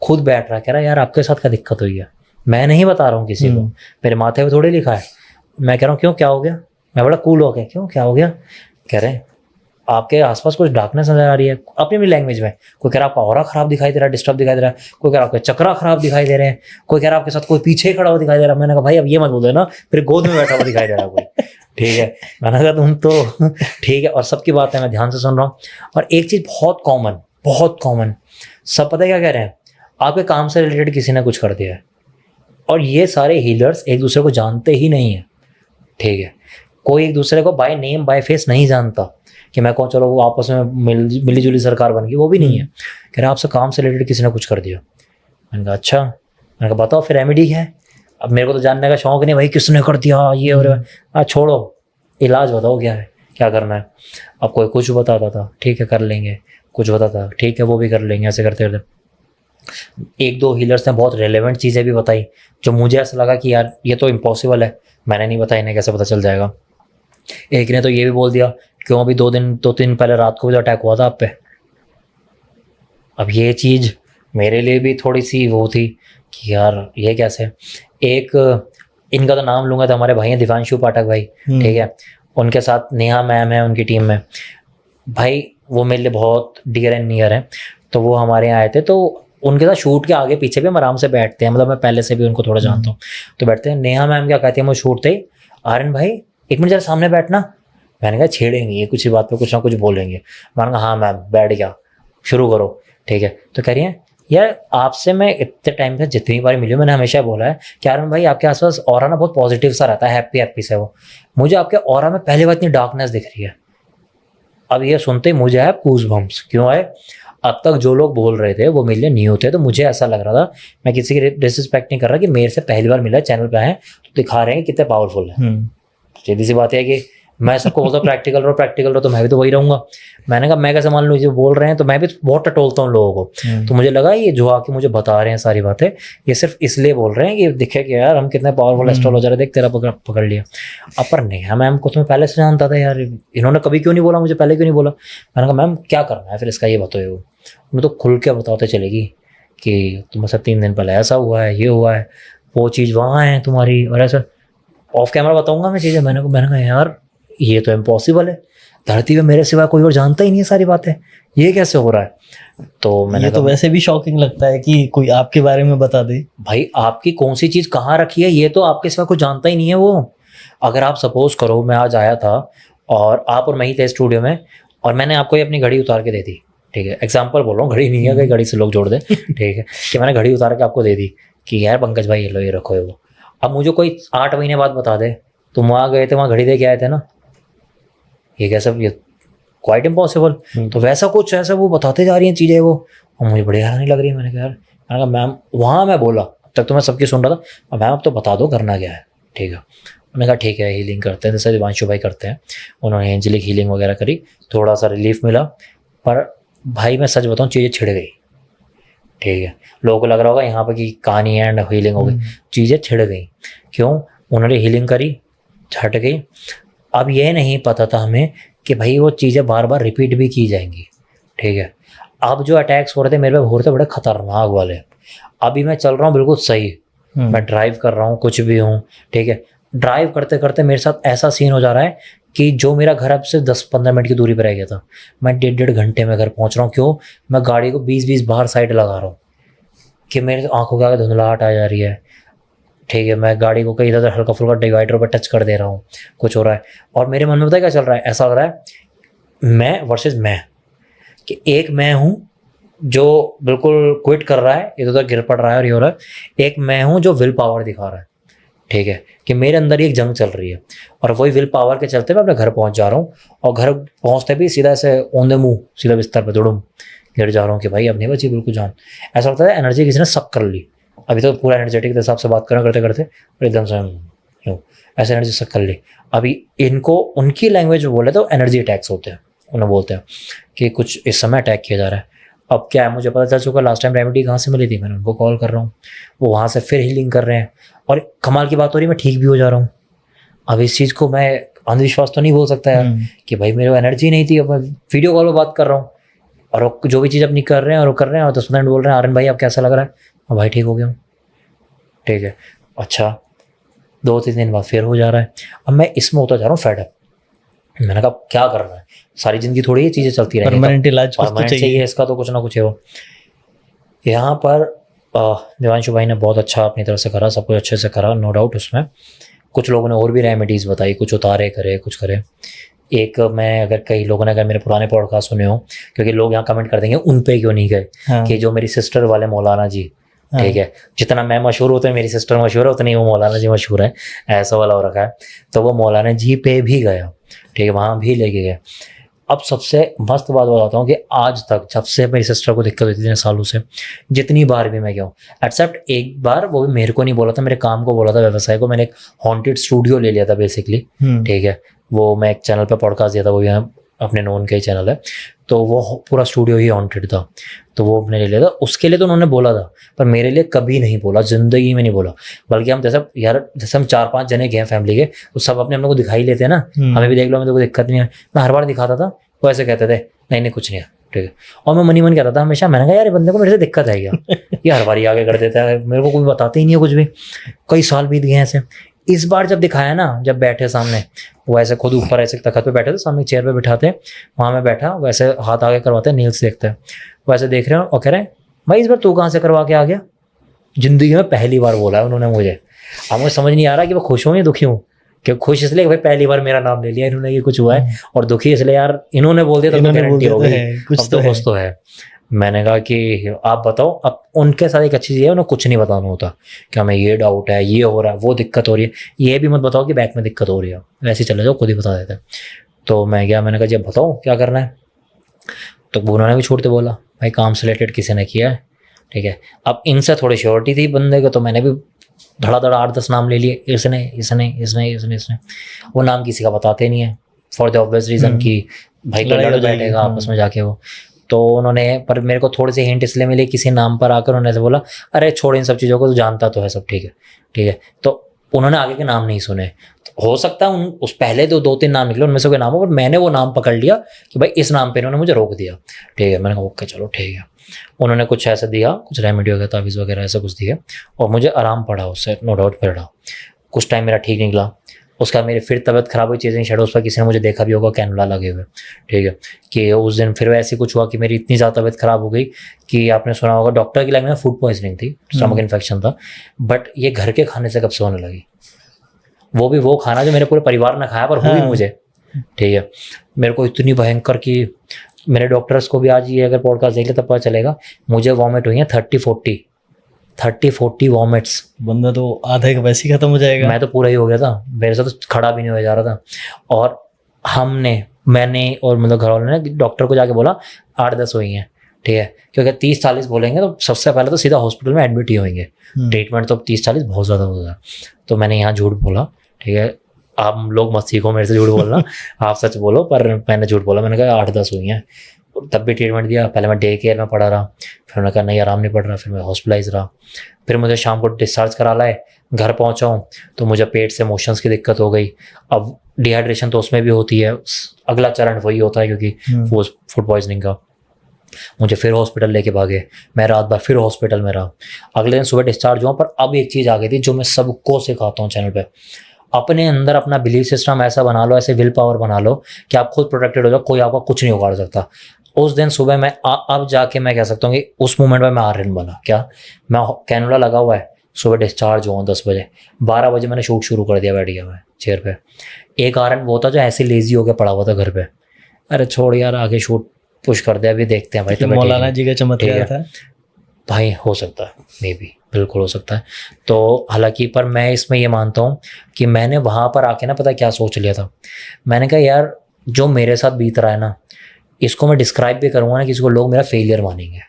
खुद बैठ रहा है, कह रहा है यार आपके साथ क्या दिक्कत हुई है, मैं नहीं बता रहा हूँ किसी को, मेरे माथे पे थोड़ी लिखा है। मैं कह रहा हूँ क्यों क्या हो गया, मैं बड़ा कूल हो गया, क्यों क्या हो गया, कह रहे हैं आपके आसपास कुछ डार्कनेस नजर आ रही है, अपनी अपनी लैंग्वेज में, कोई कह रहा आपका ऑरा खराब दिखाई दे रहा है, डिस्टर्ब दिखाई दे रहा है, कोई कह रहा आपके चक्रा खराब दिखाई दे रहे हैं, कोई कह रहा आपके साथ कोई पीछे खड़ा हुआ दिखाई दे रहा है। मैंने कहा भाई अब ये मत बोल देना फिर गोद में बैठा हुआ दिखाई दे रहा है कोई, ठीक है, मैंने कहा तुम तो ठीक है। और सबकी बात है मैं ध्यान से सुन रहा हूँ। और एक चीज़ बहुत कॉमन सब पता है क्या कह रहे हैं, आपके काम से रिलेटेड किसी ने कुछ कर दिया है, और ये सारे हीलर्स एक दूसरे को जानते ही नहीं है, ठीक है, कोई एक दूसरे को बाय नेम बाय फेस नहीं जानता कि मैं कौन, चलो वो आपस में मिली जुली सरकार बन गई, वो भी नहीं है। कह रहा आपसे काम से रिलेटेड किसी ने कुछ कर दिया। मैंने कहा अच्छा, मैंने कहा बताओ फिर रेमेडी है। अब मेरे को तो जानने का शौक नहीं भाई किसने कर दिया ये और छोड़ो, इलाज बताओ क्या है, क्या करना है। अब कोई कुछ बताता था, ठीक है कर लेंगे, कुछ बताता ठीक है वो भी कर लेंगे, ऐसे करते करते 1-2 हीलर्स ने बहुत रेलेवेंट चीज़ें भी बताई जो मुझे ऐसा लगा कि यार ये तो इम्पॉसिबल है, मैंने नहीं बताया, इन्हें कैसे पता चल जाएगा। एक ने तो ये भी बोल दिया क्यों अभी 2-3 पहले रात को भी तो अटैक हुआ था आप पे। अब ये चीज़ मेरे लिए भी थोड़ी सी वो थी कि यार ये कैसे। एक इनका तो नाम लूँगा तो हमारे भाई हैं दिवांशु पाठक भाई, ठीक है, उनके साथ नेहा मैम है उनकी टीम में, भाई वो मेरे लिए बहुत डियर एंड नियर है। तो वो हमारे यहाँ आए थे, तो उनके साथ शूट के आगे पीछे भी हम आराम से बैठते हैं, मतलब मैं पहले से भी उनको थोड़ा जानता हूँ, तो बैठते हैं। नेहा मैम क्या कहती है, मुझे शूट थे, आर्यन भाई 1 मिनट जरा सामने बैठना। मैंने कहा छेड़ेंगे ये कुछ ही बात पे कुछ ना कुछ बोलेंगे। मैंने कहा हाँ मैम बैठ गया, शुरू करो, ठीक है। तो कह रही है यार आपसे मैं इतने टाइम से जितनी बार मिली हूँ मैंने हमेशा बोला है कि आर्यन भाई आपके आसपास ऑरा ना बहुत पॉजिटिव सा रहता है, हैप्पी से वो, मुझे आपके ऑरा में पहली बार इतनी डार्कनेस दिख रही है। अब ये सुनते ही मुझे आया गूज़बम्प्स। क्यों आए, अब तक जो लोग बोल रहे थे वो मेरे लिए न्यू थे, तो मुझे ऐसा लग रहा था, मैं किसी की डिसरिस्पेक्ट नहीं कर रहा, कि मेरे से पहली बार मिला चैनल पे आए तो दिखा रहे हैं कि कितने पावरफुल है। सीधी सी बात है कि मैं सबको बोलता हूँ प्रैक्टिकल रहो तो मैं भी तो वही रहूंगा। मैंने कहा मैं कैसे मान लूँ, जो बोल रहे हैं तो मैं भी बहुत टटोलता हूँ लोगों को। तो मुझे लगा ये जो आके मुझे बता रहे हैं सारी बातें ये सिर्फ इसलिए बोल रहे हैं कि दिखे कि यार हम कितने पावरफुल एस्ट्रोलॉजर है, देख तेरा पकड़ लिया। अब पर नेहा मैम को तो मैं पहले से जानता था यार, इन्होंने कभी क्यों नहीं बोला मुझे, पहले क्यों नहीं बोला। मैंने कहा मैम क्या करना है फिर इसका ये बताओ। वो मैं तो खुल के बताते चलेगी कि तुम्हारे साथ 3 दिन पहले ऐसा हुआ है, ये हुआ है, वो चीज़ वहाँ है तुम्हारी, और ऐसा ऑफ कैमरा बताऊंगा मैं चीज़ें। मैंने कहा यार ये तो इम्पॉसिबल है, धरती पे मेरे सिवा कोई और जानता ही नहीं है सारी बातें, ये कैसे हो रहा है। तो मैंने ये तो वैसे भी शॉकिंग लगता है कि कोई आपके बारे में बता दे। भाई आपकी कौन सी चीज़ कहाँ रखी है ये तो आपके सिवा कोई जानता ही नहीं है वो। अगर आप सपोज करो मैं आज आया था और आप और मैं ही थे स्टूडियो में और मैंने आपको ये अपनी घड़ी उतार के दे दी, ठीक है, एग्जाम्पल बोल रहा हूँ, घड़ी नहीं है कि घड़ी से लोग जोड़ दे, ठीक है, कि मैंने घड़ी उतार के आपको दे दी कि यार पंकज भाई ये लो ये रखो है वो। अब मुझे कोई 8 महीने बाद बता दे तुम वहाँ गए थे, वहाँ घड़ी दे के आए थे ना, ये कैसे, ये क्वाइट इम्पॉसिबल। तो वैसा कुछ ऐसा वो बताते जा रही हैं चीज़ें वो, और मुझे बड़ी हैरानी लग रही है। मैंने कहा मैम, वहाँ मैं बोला अब तक तो मैं सबकी सुन रहा था, मैम अब तो बता दो करना क्या है, ठीक है। उन्होंने कहा ठीक है हीलिंग करते हैं, जैसे दिवांशु भाई करते हैं। उन्होंने एंजेलिक हीलिंग वगैरह करी, थोड़ा सा रिलीफ मिला। पर भाई मैं सच बताऊँ चीज़ें छिड़ गई, ठीक है। लोगों को लग रहा होगा यहाँ पर कि कहानी एंड हीलिंग हो गई, चीज़ें छिड़ गई। क्यों? उन्होंने हीलिंग करी, हट गई। अब ये नहीं पता था हमें कि भाई वो चीज़ें बार बार रिपीट भी की जाएंगी, ठीक है। अब जो अटैक्स हो रहे थे मेरे पे हो रहे थे बड़े खतरनाक वाले। अभी मैं चल रहा हूँ बिल्कुल सही, मैं ड्राइव कर रहा हूँ, कुछ भी हूँ, ठीक है। ड्राइव करते करते मेरे साथ ऐसा सीन हो जा रहा है कि जो मेरा घर अब से 10-15 मिनट की दूरी पर रह गया था, मैं 1.5 घंटे में घर पहुँच रहा हूँ। क्यों? मैं गाड़ी को 20-20 बाहर साइड लगा रहा हूँ कि मेरे आंखों के आगे धुंधलाहट आ जा रही है, ठीक है। मैं गाड़ी को कहीं इधर हल्का फुल्का डिवाइडर पर टच कर दे रहा हूँ, कुछ हो रहा है। और मेरे मन में पता है क्या चल रहा है? ऐसा लग रहा है मैं वर्सेस मैं, कि एक मैं हूँ जो बिल्कुल क्विट कर रहा है, इधर उधर गिर पड़ रहा है और ये हो रहा है। एक मैं हूँ जो विल पावर दिखा रहा है, ठीक है, कि मेरे अंदर एक जंग चल रही है। और वही विल पावर के चलते मैं अपने घर पहुँच जा रहा हूँ। और घर पहुँचते भी सीधा ऐसे औंधे मुँह सीधा बिस्तर पर दुड़ूम गिर जा रहा हूँ कि भाई अब नहीं बची बिल्कुल जान। ऐसा लगता है एनर्जी किसी ने सक कर ली। अभी तो पूरा एनर्जेटिक के हिसाब से बात करते करते और एकदम से यूँ ऐसे एनर्जी सक कर ली। अभी इनको उनकी लैंग्वेज में बोले तो एनर्जी अटैक्स होते हैं, उन्हें बोलते हैं कि कुछ इस समय अटैक किया जा रहा है। अब क्या है मुझे पता चल चुका, लास्ट टाइम रेमेडी कहाँ से मिली थी, मैंने उनको कॉल कर रहा हूँ, वो वहाँ से फिर हीलिंग कर रहे हैं। और कमाल की बात हो रही है मैं ठीक भी हो जा रहा हूँ। अब इस चीज़ को मैं अंधविश्वास तो नहीं बोल सकता यार कि भाई मेरे को एनर्जी नहीं थी। अब मैं वीडियो कॉल पर बात कर रहा हूँ और वो जो भी चीज़ अपनी कर रहे हैं और वो कर रहे हैं और 10 मिनट बोल रहे हैं आर्यन भाई अब कैसा लग रहा है? और भाई ठीक हो गया हूँ, ठीक है। अच्छा 2-3 दिन बाद फिर हो जा रहा है। अब मैं इसमें होता जा रहा हूँ फेड अप। मैंने कहा क्या करना है, सारी जिंदगी थोड़ी ये चीज़ें चलती रहेंगी, परमानेंट इलाज कुछ तो चाहिए इसका तो कुछ ना कुछ है। वो यहाँ पर दिवांशु भाई ने बहुत अच्छा अपनी तरफ से करा, सब कुछ अच्छे से करा, नो डाउट। उसमें कुछ लोगों ने और भी रेमेडीज़ बताई, कुछ उतारे करे, कुछ करे। एक मैं अगर कई लोगों ने अगर मेरे पुराने पॉडकास्ट सुने हो, क्योंकि लोग यहाँ कमेंट कर देंगे उन पे क्यों नहीं गए, कि जो मेरी सिस्टर वाले मौलाना जी, ठीक है, जितना मैं मशहूर होता है मेरी सिस्टर मशहूर है उतनी वो मौलाना जी मशहूर है, ऐसा वाला हो रखा है। तो वो मौलाना जी पे भी गया, ठीक है, वहाँ भी लेके गए। अब सबसे मस्त बात बताता हूँ कि आज तक जब से मेरी सिस्टर को दिक्कत हुई थी इतने सालों से, जितनी बार भी मैं गया हूँ, एक्सेप्ट एक बार, वो भी मेरे को नहीं बोला था, मेरे काम को बोला था, व्यवसाय को। मैंने एक हॉन्टेड स्टूडियो ले लिया था बेसिकली, ठीक है। वो मैं एक चैनल पे पॉडकास्ट दिया था, वो भी अपने नोन का ही चैनल है, तो वो पूरा स्टूडियो ही हॉन्टेड था, तो वो अपने ले लिया था। उसके लिए तो उन्होंने बोला था, पर मेरे लिए कभी नहीं बोला, जिंदगी में नहीं बोला। बल्कि हम जैसे हम 4-5 जने गए फैमिली के, तो सब अपने को दिखाई लेते हैं ना, हमें भी देख लो, हमें तो कोई दिक्कत नहीं है। मैं हर बार दिखाता था, वो ऐसे कहते थे नहीं कुछ नहीं है, ठीक है। और मैं मन कहता था हमेशा, मैंने कहा यार बंदे को मेरे से दिक्कत है क्या, ये हर बार ही आगे कर देता है, मेरे को कोई बताते ही नहीं है कुछ भी। कई साल बीत गए ऐसे। इस बार जब दिखाया ना, जब बैठे सामने, वो ऐसे खुद ऊपर ऐसे तखत पे बैठे थे, सामने चेयर पे बिठाते, वहाँ मैं बैठा, वैसे हाथ आगे करवाते, नील्स देखते हैं, वैसे देख रहे हैं और कह रहे हैं भाई इस बार तू कहाँ से करवा के आ गया? जिंदगी में पहली बार बोला है उन्होंने मुझे। अब मुझे समझ नहीं आ रहा कि वो खुश हूँ या दुखी हूँ। कि खुश इसलिए भाई पहली बार मेरा नाम ले लिया इन्होंने, ये कुछ हुआ है, और दुखी इसलिए यार इन्होंने बोल दिया तो गारंटी हो गई कुछ तो है। मैंने कहा कि आप बताओ। अब उनके साथ एक अच्छी चीज़ है, उन्हें कुछ नहीं बताना होता कि हमें ये डाउट है, ये हो रहा है, वो दिक्कत हो रही है, ये भी मत बताओ कि बैक में दिक्कत हो रही है, वैसे चले जाओ, खुद ही बता देते हैं। तो मैं गया, मैंने कहा जब बताओ क्या करना है। तो उन्होंने भी छोड़ते बोला भाई काम से रिलेटेड किसी ने किया है, ठीक है। अब इनसे थोड़ी श्योरिटी थी बंदे को, तो मैंने भी धड़ा 8-10 नाम ले लिए, इसने। वो नाम किसी का बताते नहीं है फॉर द ऑब्वियस रीज़न कि भाई तो लड़ बैठेगा आपस में जाके वो। तो उन्होंने, पर मेरे को थोड़े से हिंट इसलिए मिले किसी नाम पर आकर, उन्होंने से बोला अरे छोड़ इन सब चीज़ों को, तो जानता तो है सब, ठीक है। तो उन्होंने आगे के नाम नहीं सुने। हो सकता है उस पहले 2-3 नाम निकले, उनमें से कोई नाम हो, पर मैंने वो नाम पकड़ लिया कि भाई इस नाम पे इन्होंने मुझे रोक दिया, ठीक है। मैंने कहा ओके चलो ठीक है। उन्होंने कुछ ऐसा दिया, कुछ रेमेडी वगैरह, तावीज़ वगैरह ऐसा कुछ दिया, और मुझे आराम पड़ा उससे, नो डाउट पड़ा। कुछ टाइम मेरा ठीक निकला, उसका मेरी फिर तबीयत खराब हुई, चेजिंग शैडोज़ पर किसी ने मुझे देखा भी होगा, कैनुला लगे हुए, ठीक है। कि उस दिन फिर ऐसे कुछ हुआ कि मेरी इतनी ज़्यादा तबीयत खराब हो गई कि आपने सुना होगा डॉक्टर की लैंग्वेज में फूड पॉइजनिंग थी, स्टमक इन्फेक्शन था। बट ये घर के खाने से कब से होने लगी, वो भी वो खाना जो मेरे पूरे परिवार ने खाया, पर हुई मुझे, ठीक है। मेरे को इतनी भयंकर कि मेरे डॉक्टर्स को भी आज ये अगर पॉडकास्ट देख ले तब पता चलेगा, मुझे वॉमिट हुई है 30-40 वॉमिट्स। बंदा तो आधे का वैसे ही खत्म हो जाएगा। मैं तो पूरा ही हो गया था, मेरे से तो खड़ा भी नहीं हो जा रहा था। और मैंने और मतलब घर वालों ने डॉक्टर को जाके बोला 8-10 हुई हैं, ठीक है। क्योंकि 30-40 बोलेंगे तो सबसे पहले तो सीधा हॉस्पिटल में एडमिट ही होंगे, ट्रीटमेंट तो 30-40 बहुत ज़्यादा होगा। तो मैंने यहाँ झूठ बोला, ठीक है। आप लोग मत सीखो मेरे से झूठ बोलना, आप सच बोलो, पर मैंने झूठ बोला, मैंने कहा 8-10 हुई हैं। तब भी ट्रीटमेंट दिया, पहले मैं डे केयर में पड़ा रहा, फिर उन्होंने कहा नहीं आराम नहीं पड़ रहा, फिर मैं हॉस्पिटलाइज रहा, फिर मुझे शाम को डिस्चार्ज करा लाए, घर पहुंचा हूँ तो मुझे पेट से मोशंस की दिक्कत हो गई। अब डिहाइड्रेशन तो उसमें भी होती है, अगला चरण वही होता है क्योंकि वो फूड पॉइजनिंग का। मुझे फिर हॉस्पिटल लेके भागे, मैं रात भर फिर हॉस्पिटल में रहा, अगले दिन सुबह डिस्चार्ज हुआ। पर अब एक चीज़ आ गई थी जो मैं सबको सिखाता हूँ चैनल पे, अपने अंदर अपना बिलीफ सिस्टम ऐसा बना लो, ऐसे विल पावर बना लो कि आप खुद प्रोटेक्टेड हो जाओ, कोई आपका कुछ नहीं उखाड़ सकता। उस दिन सुबह मैं अब जाके मैं कह सकता हूँ कि उस मोमेंट में मैं आर्यन बना। क्या मैं कैनुला लगा हुआ है, सुबह डिस्चार्ज हुआ 10 बजे, 12 बजे मैंने शूट शुरू कर दिया बैठ गया मैं चेयर पे। एक आर्यन वो था जो ऐसे लेजी होकर पड़ा हुआ था घर पे, अरे छोड़ यार आगे शूट पुश कर दिया, अभी देखते हैं भाई। तो मौलाना जी का चमत्कार था भाई, हो सकता है, मे बी, बिल्कुल हो सकता है। तो हालांकि पर मैं इसमें ये मानता हूँ कि मैंने वहाँ पर आके ना पता क्या सोच लिया था, मैंने कहा यार जो मेरे साथ बीत रहा है ना, इसको मैं डिस्क्राइब भी करूँगा ना किसी को, लोग मेरा फेलियर मानेंगे।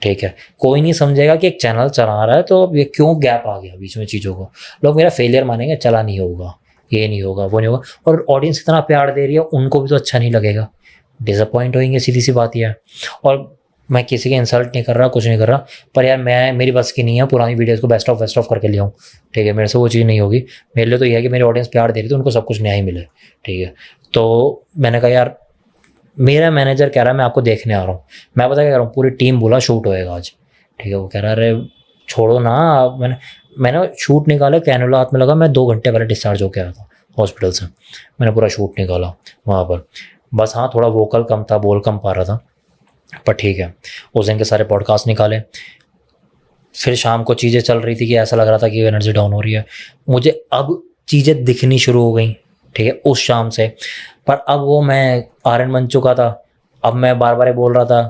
ठीक है, कोई नहीं समझेगा कि एक चैनल चला रहा है तो अब ये क्यों गैप आ गया बीच में चीज़ों को, लोग मेरा फेलियर मानेंगे, चला नहीं होगा, ये नहीं होगा, वो नहीं होगा। और ऑडियंस इतना प्यार दे रही है, उनको भी तो अच्छा नहीं लगेगा, डिसअपॉइंट होंगे, सीधी सी बात यह है। और मैं किसी के इंसल्ट नहीं कर रहा, कुछ नहीं कर रहा, पर यार मेरी बस की नहीं है पुरानी वीडियोस को बेस्ट ऑफ करके ले आऊँ। ठीक है, मेरे से वो चीज़ नहीं होगी। मेरे लिए तो यह है कि मेरी ऑडियंस प्यार दे रही है तो उनको सब कुछ न्याय मिले। ठीक है, तो मैंने कहा यार मेरा मैनेजर कह रहा है मैं आपको देखने आ रहा हूँ, मैं पता क्या कर रहा हूँ, पूरी टीम बोला शूट होएगा आज। ठीक है, वो कह रहा अरे छोड़ो ना, मैंने शूट निकाला, कैनुला हाथ में लगा, मैं 2 घंटे पहले डिस्चार्ज होकर आया था हॉस्पिटल से, मैंने पूरा शूट निकाला वहाँ पर। बस हाँ, थोड़ा वोकल कम था, बोल कम पा रहा था, पर ठीक है। उस दिन के सारे पॉडकास्ट निकाले, फिर शाम को चीज़ें चल रही थी कि ऐसा लग रहा था कि एनर्जी डाउन हो रही है, मुझे अब चीज़ें दिखनी शुरू हो गई। ठीक है, उस शाम से। पर अब वो मैं आर्यन बन चुका था, अब मैं बार बार बोल रहा था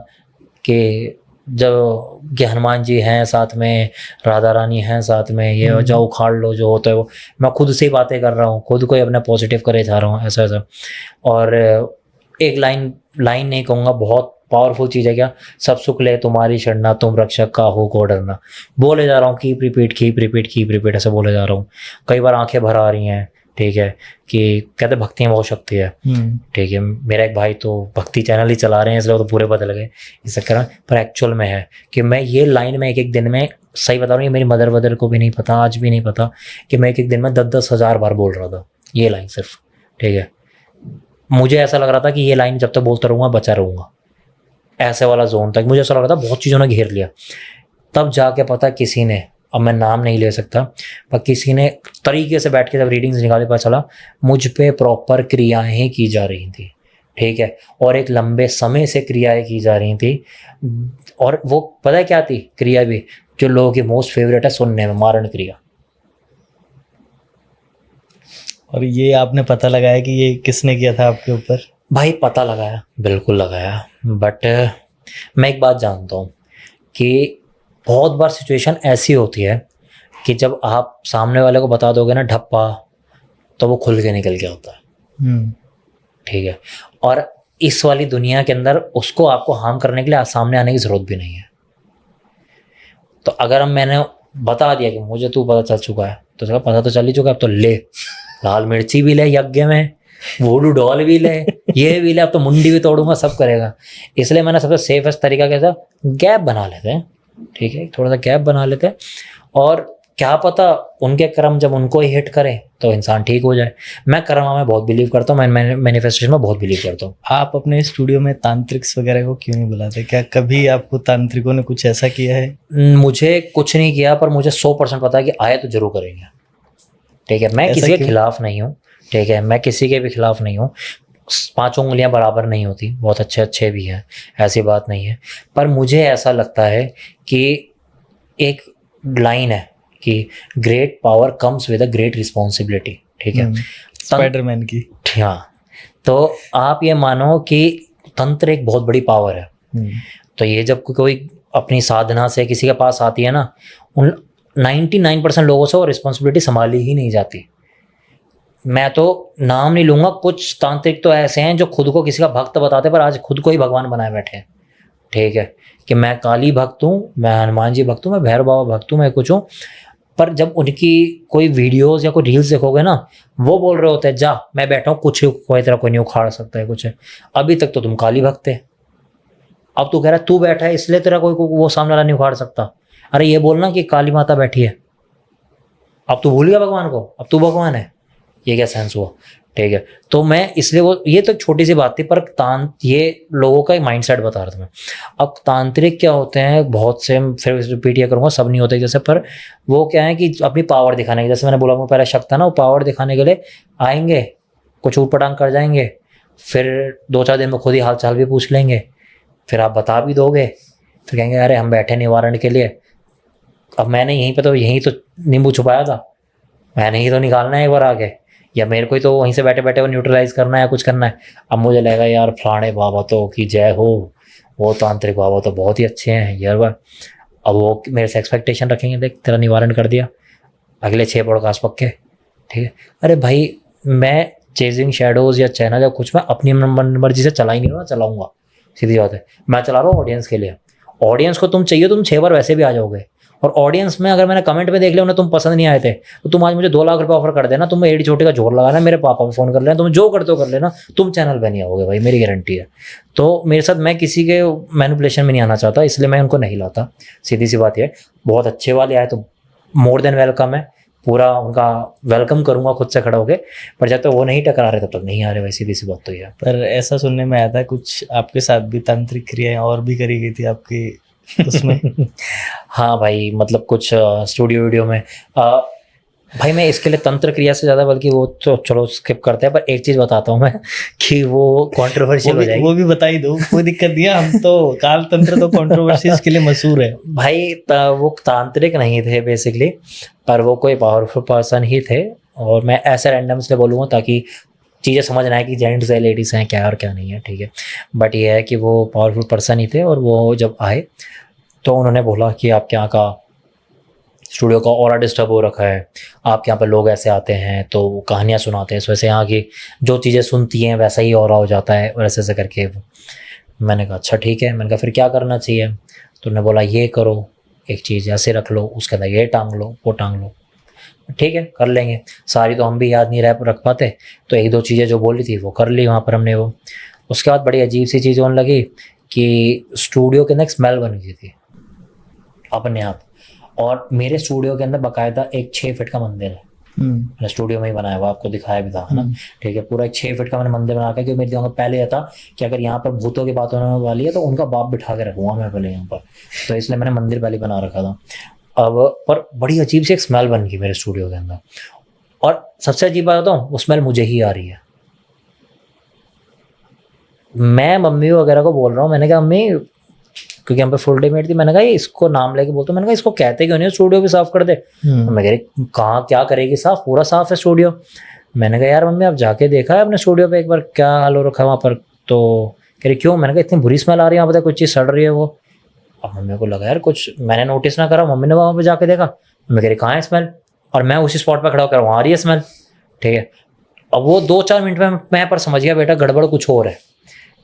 कि जो कि हनुमान जी हैं साथ में, राधा रानी हैं साथ में, ये जाओ उखाड़ लो जो होता है वो, मैं खुद से ही बातें कर रहा हूँ, खुद को ही अपना पॉजिटिव करे जा रहा हूँ, ऐसा। और एक लाइन नहीं कहूँगा, बहुत पावरफुल चीज़ है, क्या सब सुख ले तुम्हारी शरणा, तुम रक्षक का हो को डरना, बोले जा रहा हूँ, कीप रिपीट ऐसे बोले जा रहा हूँ। कई बार आंखें भर आ रही हैं। ठीक है, कि कहते भक्ति में बहुत शक्ति है। ठीक है, मेरा एक भाई तो भक्ति चैनल ही चला रहे हैं, इसलिए वो तो पूरे बदल गए इस चक्कर में, पर एक्चुअल में है कि मैं ये लाइन में एक दिन में, सही बता रहा हूँ, ये मेरी मदर को भी नहीं पता, आज भी नहीं पता, कि मैं एक दिन में 10-10 हज़ार बार बोल रहा था ये लाइन सिर्फ। ठीक है, मुझे ऐसा लग रहा था कि ये लाइन जब तक बोलता रहूँगा बचा रहूँगा, ऐसे वाला जोन तक मुझे ऐसा लग रहा था, बहुत चीज़ों ने घेर लिया। तब जाके पता किसी ने, अब मैं नाम नहीं ले सकता, पर किसी ने तरीके से बैठ के जब रीडिंग्स निकाले, पता चला मुझ पे प्रॉपर क्रियाएं की जा रही थी। ठीक है, और एक लंबे समय से क्रियाएं की जा रही थी, और वो पता है क्या थी क्रिया भी, जो लोगों की मोस्ट फेवरेट है सुनने में, मारण क्रिया। और ये आपने पता लगाया कि ये किसने किया था आपके ऊपर? भाई पता लगाया, बिल्कुल लगाया, बट मैं एक बात जानता हूँ कि बहुत बार सिचुएशन ऐसी होती है कि जब आप सामने वाले को बता दोगे ना ढप्पा, तो वो खुल के निकल के आता है। ठीक है, और इस वाली दुनिया के अंदर उसको आपको हार्म करने के लिए सामने आने की जरूरत भी नहीं है। तो अगर मैंने बता दिया कि मुझे तू पता चल चुका है, तो उसका पता तो चल ही चुका है, अब तो ले, लाल मिर्ची भी ले यज्ञ में, वोडू डॉल भी ले, ये भी ले, अब तो मुंडी भी तोड़ूंगा, सब करेगा। इसलिए मैंने सबसे सेफेस्ट तरीका कैसा, गैप बना लेते हैं। ठीक है, थोड़ा सा गैप बना लेते हैं, और क्या पता उनके कर्म जब उनको ही हिट करें तो इंसान ठीक हो जाए। मैं कर्मा में बहुत बिलीव करता हूँ, मैं मैनिफेस्टेशन में बहुत बिलीव करता हूँ। आप अपने स्टूडियो में तांत्रिक्स वगैरह को क्यों नहीं बुलाते? क्या कभी आपको तांत्रिकों ने कुछ ऐसा किया है? मुझे कुछ नहीं किया, पर मुझे 100% पता है कि आए तो जरूर करेंगे। ठीक है, मैं किसी के खिलाफ नहीं हूँ। ठीक है, मैं किसी के भी खिलाफ नहीं हूँ, 5 उंगलियां बराबर नहीं होती, बहुत अच्छे भी हैं, ऐसी बात नहीं है। पर मुझे ऐसा लगता है कि एक लाइन है कि great power comes with a great responsibility. ठीक है, स्पाइडरमैन की। हाँ, तो आप ये मानो कि तंत्र एक बहुत बड़ी पावर है। तो ये जब कोई अपनी साधना से किसी के पास आती है ना, उन 99% लोगों से वो रिस्पॉन्सिबिलिटी संभाली ही नहीं जाती। मैं तो नाम नहीं लूंगा, कुछ तांत्रिक तो ऐसे हैं जो खुद को किसी का भक्त बताते, पर आज खुद को ही भगवान बनाए बैठे हैं। ठीक है, कि मैं काली भक्त हूँ, मैं हनुमान जी भक्त हूँ, मैं भैरव बाबा भक्त हूँ, मैं कुछ हूँ। पर जब उनकी कोई वीडियोस या कोई रील्स देखोगे ना, वो बोल रहे होते हैं जा मैं बैठा हूँ, कुछ कोई तरह कोई नहीं उखाड़ सकता है कुछ है। अभी तक तो तुम काली भक्त थे, अब तू कह रहा है तू बैठा है इसलिए तेरा कोई वो सामने वाला नहीं उखाड़ सकता। अरे ये बोलना कि काली माता बैठी है, अब तू भूल गया भगवान को, अब तू भगवान है, ये क्या सेंस हुआ? ठीक है, तो मैं इसलिए वो ये तो छोटी सी बात थी, पर ये लोगों का माइंडसेट बता रहा था मैं। अब तांत्रिक क्या होते हैं, बहुत से, फिर रिपीट ये करूँगा, सब नहीं होते जैसे, पर वो क्या है कि अपनी पावर दिखाने के, जैसे मैंने बोला वो पहला शक था ना, वो पावर दिखाने के लिए आएंगे, कुछ ऊट पटांग कर जाएंगे, फिर 2-4 दिन में खुद ही हाल चाल भी पूछ लेंगे, फिर आप बता भी दोगे, फिर कहेंगे अरे हम बैठे निवारण के लिए, अब मैंने यहीं तो नींबू छुपाया था, मैंने ही तो निकालना है एक बार आगे, या मेरे को ही तो वहीं से बैठे बैठे वो न्यूट्रलाइज करना है, कुछ करना है। अब मुझे लगेगा यार फलाने बाबा तो की जय हो, वो तांत्रिक बाबा तो बहुत ही अच्छे हैं यार। अब वो मेरे से एक्सपेक्टेशन रखेंगे, देख तेरा निवारण कर दिया, अगले 6 पॉडकास्ट पक्के, ठीक है। अरे भाई मैं चेजिंग शैडोज या चैनल या कुछ मैं अपनी मर्जी से चला ही नहीं रहा, चलाऊंगा, सीधी बात है। मैं चला रहा हूँ ऑडियंस के लिए, ऑडियंस को तुम चाहिए, तुम 6 बार वैसे भी आ जाओगे, और ऑडियंस में अगर मैंने कमेंट में देख लिया उन्हें तुम पसंद नहीं आए थे, तो तुम आज मुझे 2 लाख रुपए ऑफर कर देना, तुम एडी छोटे का जोर लगाना, मेरे पापा को फोन कर लेना, तुम जो करते हो कर लेना, तुम चैनल पे नहीं आओगे भाई, मेरी गारंटी है। तो मेरे साथ मैं किसी के मैनिपुलेशन में नहीं आना चाहता, इसलिए मैं उनको नहीं लाता, सीधी सी बात है। बहुत अच्छे वाले आए तो मोर देन वेलकम है, पूरा उनका वेलकम करूंगा खुद से खड़ा होके, पर जब तक वो नहीं टकरा रहे तब तक नहीं आ रहे भाई, सीधी सी बात तो ये है। पर ऐसा सुनने में आया था कुछ आपके साथ भी तांत्रिक क्रियाएं और भी करी गई थी आपकी उसमें। हाँ भाई, मतलब कुछ स्टूडियो वीडियो में भाई मैं इसके लिए तंत्र क्रिया से ज़्यादा, बल्कि वो तो चलो स्किप करते हैं, पर एक चीज़ बताता हूँ मैं कि वो कंट्रोवर्शियल हो जाएगी, वो भी बता ही दो, कोई दिक्कत नहीं है, हम तो काल तंत्र तो कंट्रोवर्सीज के लिए मशहूर है भाई। वो तांत्रिक नहीं थे बेसिकली, पर वो कोई पावरफुल पर्सन ही थे, और मैं ऐसे रैंडम से बोलूँगा ताकि चीज़ें समझ ना आए कि जेंट्स है लेडीज़ हैं क्या और क्या नहीं है, ठीक है। बट ये है कि वो पावरफुल पर्सन ही थे, और वो जब आए तो उन्होंने बोला कि आपके यहाँ का स्टूडियो का ऑरा डिस्टर्ब हो रखा है, आपके यहाँ पर लोग ऐसे आते हैं तो कहानियाँ सुनाते हैं, वैसे यहाँ की जो चीज़ें सुनती हैं वैसा ही ऑरा हो जाता है, और ऐसे ऐसे करके। मैंने कहा अच्छा ठीक है, मैंने कहा फिर क्या करना चाहिए? तो उन्होंने बोला ये करो, एक चीज़ ऐसे रख लो, उसके अंदर ये टांग लो, वो टांग लो, ठीक है कर लेंगे। सारी तो हम भी याद नहीं रख पाते, तो 1-2 चीज़ें जो बोली थी वो कर ली वहाँ पर हमने वो। उसके बाद बड़ी अजीब सी चीज़ होने लगी कि स्टूडियो के अंदर एक स्मेल बन गई थी अपने आप, और मेरे स्टूडियो के अंदर बाकायदा एक 6 फीट का मंदिर है, मैंने स्टूडियो में ही बनाया हुआ, आपको दिखाया भी था, है ना, ठीक है। पूरा एक 6 फीट का मैंने मंदिर बना के, क्योंकि मेरे दिमाग में पहले यह था कि अगर यहाँ पर भूतों की बात होने वाली है तो उनका बाप बिठा के रखूँगा मैं पहले यहाँ पर, तो इसलिए मैंने मंदिर पहले बना रखा था। अब पर बड़ी अजीब सी एक स्मेल बन गई मेरे स्टूडियो के अंदर, और सबसे अजीब बात बताऊँ, वो स्मेल मुझे ही आ रही है। मैं मम्मी वगैरह को बोल रहा हूँ, मैंने कहा मम्मी, क्योंकि हम पे फुल डे मेट थी, मैंने कहा इसको नाम लेके बोलता हूँ, मैंने कहा इसको कहते क्यों नहीं स्टूडियो भी साफ कर दे। मैं कह रही कहाँ क्या करेगी साफ, पूरा साफ है स्टूडियो। मैंने कहा यार मम्मी आप जाके देखा है अपने स्टूडियो पे एक बार क्या हाल हो रखा है वहाँ पर? तो कह रही क्यों? मैंने कहा इतनी बुरी स्मेल आ रही है वहाँ पर, कुछ चीज़ सड़ रही है वो। अब मम्मी को लगा यार कुछ मैंने नोटिस ना करा, मम्मी ने वहाँ पर जाके देखा, मैं कह रही कहाँ है स्मेल, और मैं उसी स्पॉट पर खड़ा होकर वहाँ आ रही है स्मेल, ठीक है। अब वो 2-4 मिनट में मैं पर समझ गया बेटा गड़बड़ कुछ और है।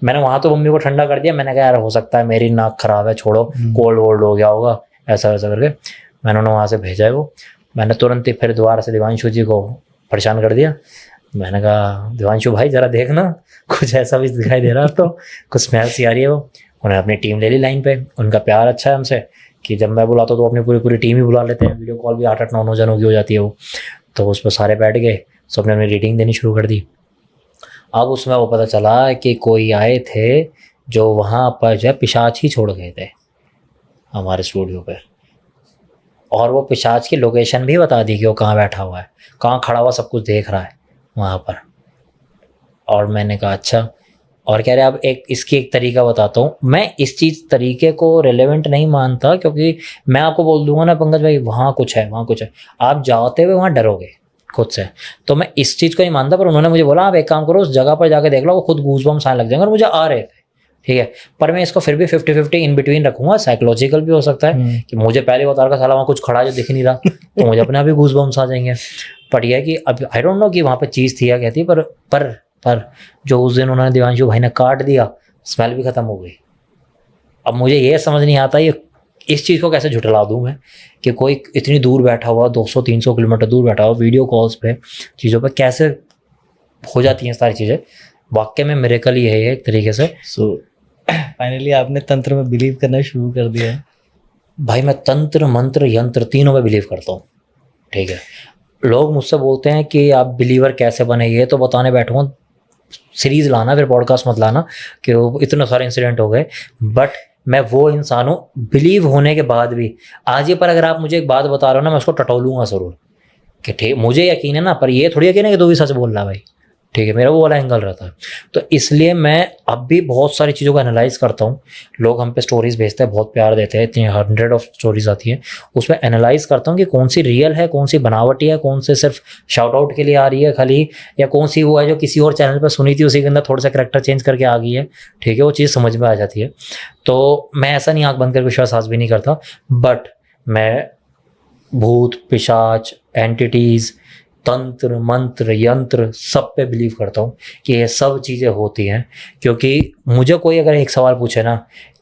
मैंने वहाँ तो मम्मी को ठंडा कर दिया, मैंने कहा यार हो सकता है मेरी नाक खराब है, छोड़ो कोल्ड वोल्ड हो गया होगा, ऐसा वैसा करके मैंने उन्हें वहाँ से भेजा है वो। मैंने तुरंत ही फिर दोबारा से दिवांशु जी को परेशान कर दिया, मैंने कहा दिवांशु भाई ज़रा देखना कुछ ऐसा भी दिखाई दे रहा है, तो कुछ स्मेल सी आ रही है वो। उन्हें अपनी टीम ले ली लाइन पे, उनका प्यार अच्छा है हमसे कि जब मैं बुलाता हूँ तो अपनी पूरी टीम ही बुला लेते हैं, वीडियो कॉल भी 8-9 जनों की हो जाती है वो। तो उस पर सारे बैठ गए, सबने अपनी रीडिंग देनी शुरू कर दी। अब उसमें वो पता चला कि कोई आए थे जो वहाँ पर जो है पिशाच ही छोड़ गए थे हमारे स्टूडियो पे, और वो पिशाच की लोकेशन भी बता दी कि वो कहाँ बैठा हुआ है, कहाँ खड़ा हुआ, सब कुछ देख रहा है वहाँ पर। और मैंने कहा अच्छा, और कह रहे अब इसकी एक तरीका बताता हूँ। मैं इस चीज़ तरीके को रेलेवेंट नहीं मानता, क्योंकि मैं आपको बोल दूंगा ना पंकज भाई वहाँ कुछ है, वहाँ कुछ है, आप जाते हुए वहाँ डरोगे खुद से, तो मैं इस चीज़ को नहीं मानता। पर उन्होंने मुझे बोला आप एक काम करो उस जगह पर जाके देख लो, वो खुद गूज़बम्स आने लग जाएंगे, और मुझे आ रहे थे, ठीक है। पर मैं इसको फिर भी 50-50 इन बिटवीन रखूंगा। साइकोलॉजिकल भी हो सकता है कि मुझे पहले बता रखा साला वहाँ कुछ खड़ा जो दिख नहीं रहा, तो मुझे अपने आप ही गूज़बम्स आ जाएंगे। पर यह है कि अब आई डोंट नो कि वहाँ पर चीज़ थी या क्या थी, पर जो उस दिन उन्होंने दिवांशु भाई ने काट दिया, स्मेल भी ख़त्म हो गई। अब मुझे ये समझ नहीं आता ये इस चीज़ को कैसे झुठला दूं मैं कि कोई इतनी दूर बैठा हुआ 200-300 किलोमीटर दूर बैठा हुआ वीडियो कॉल्स पे चीज़ों पे कैसे हो जाती हैं सारी चीज़ें। वाकई में मिरेकल ही है ये एक तरीके से। सो फाइनली आपने तंत्र में बिलीव करना शुरू कर दिया है। भाई मैं तंत्र मंत्र यंत्र तीनों में बिलीव करता हूँ, ठीक है। लोग मुझसे बोलते हैं कि आप बिलीवर कैसे बने, ये तो बताने बैठूँगा, सीरीज लाना फिर पॉडकास्ट मत लाना कि वो इतने सारे इंसिडेंट हो गए। बट मैं वो इंसान हूँ बिलीव होने के बाद भी। आज ये पर अगर आप मुझे एक बात बता रहे हो ना, मैं उसको टटोलूंगा ज़रूर कि ठीक मुझे यकीन है ना, पर ये थोड़ी यकीन है कि तू भी सच बोल रहा है भाई, ठीक है। मेरा वो वाला एंगल रहता है। तो इसलिए मैं अब भी बहुत सारी चीज़ों को एनालाइज करता हूँ। लोग हम पे स्टोरीज भेजते हैं, बहुत प्यार देते हैं, इतनी 100 ऑफ स्टोरीज आती हैं, उसमें एनालाइज करता हूँ कि कौन सी रियल है, कौन सी बनावटी है, कौन से सिर्फ शाउट आउट के लिए आ रही है खाली, या कौन सी वो है जो किसी और चैनल पर सुनी थी, उसी के अंदर थोड़ा सा करेक्टर चेंज करके आ गई है, ठीक है। वो चीज़ समझ में आ जाती है। तो मैं ऐसा नहीं आँख बंद कर विश्वास आज भी नहीं करता, बट मैं भूत पिशाच एंटिटीज़ तंत्र मंत्र यंत्र सब पे बिलीव करता हूँ कि ये सब चीज़ें होती हैं। क्योंकि मुझे कोई अगर एक सवाल पूछे ना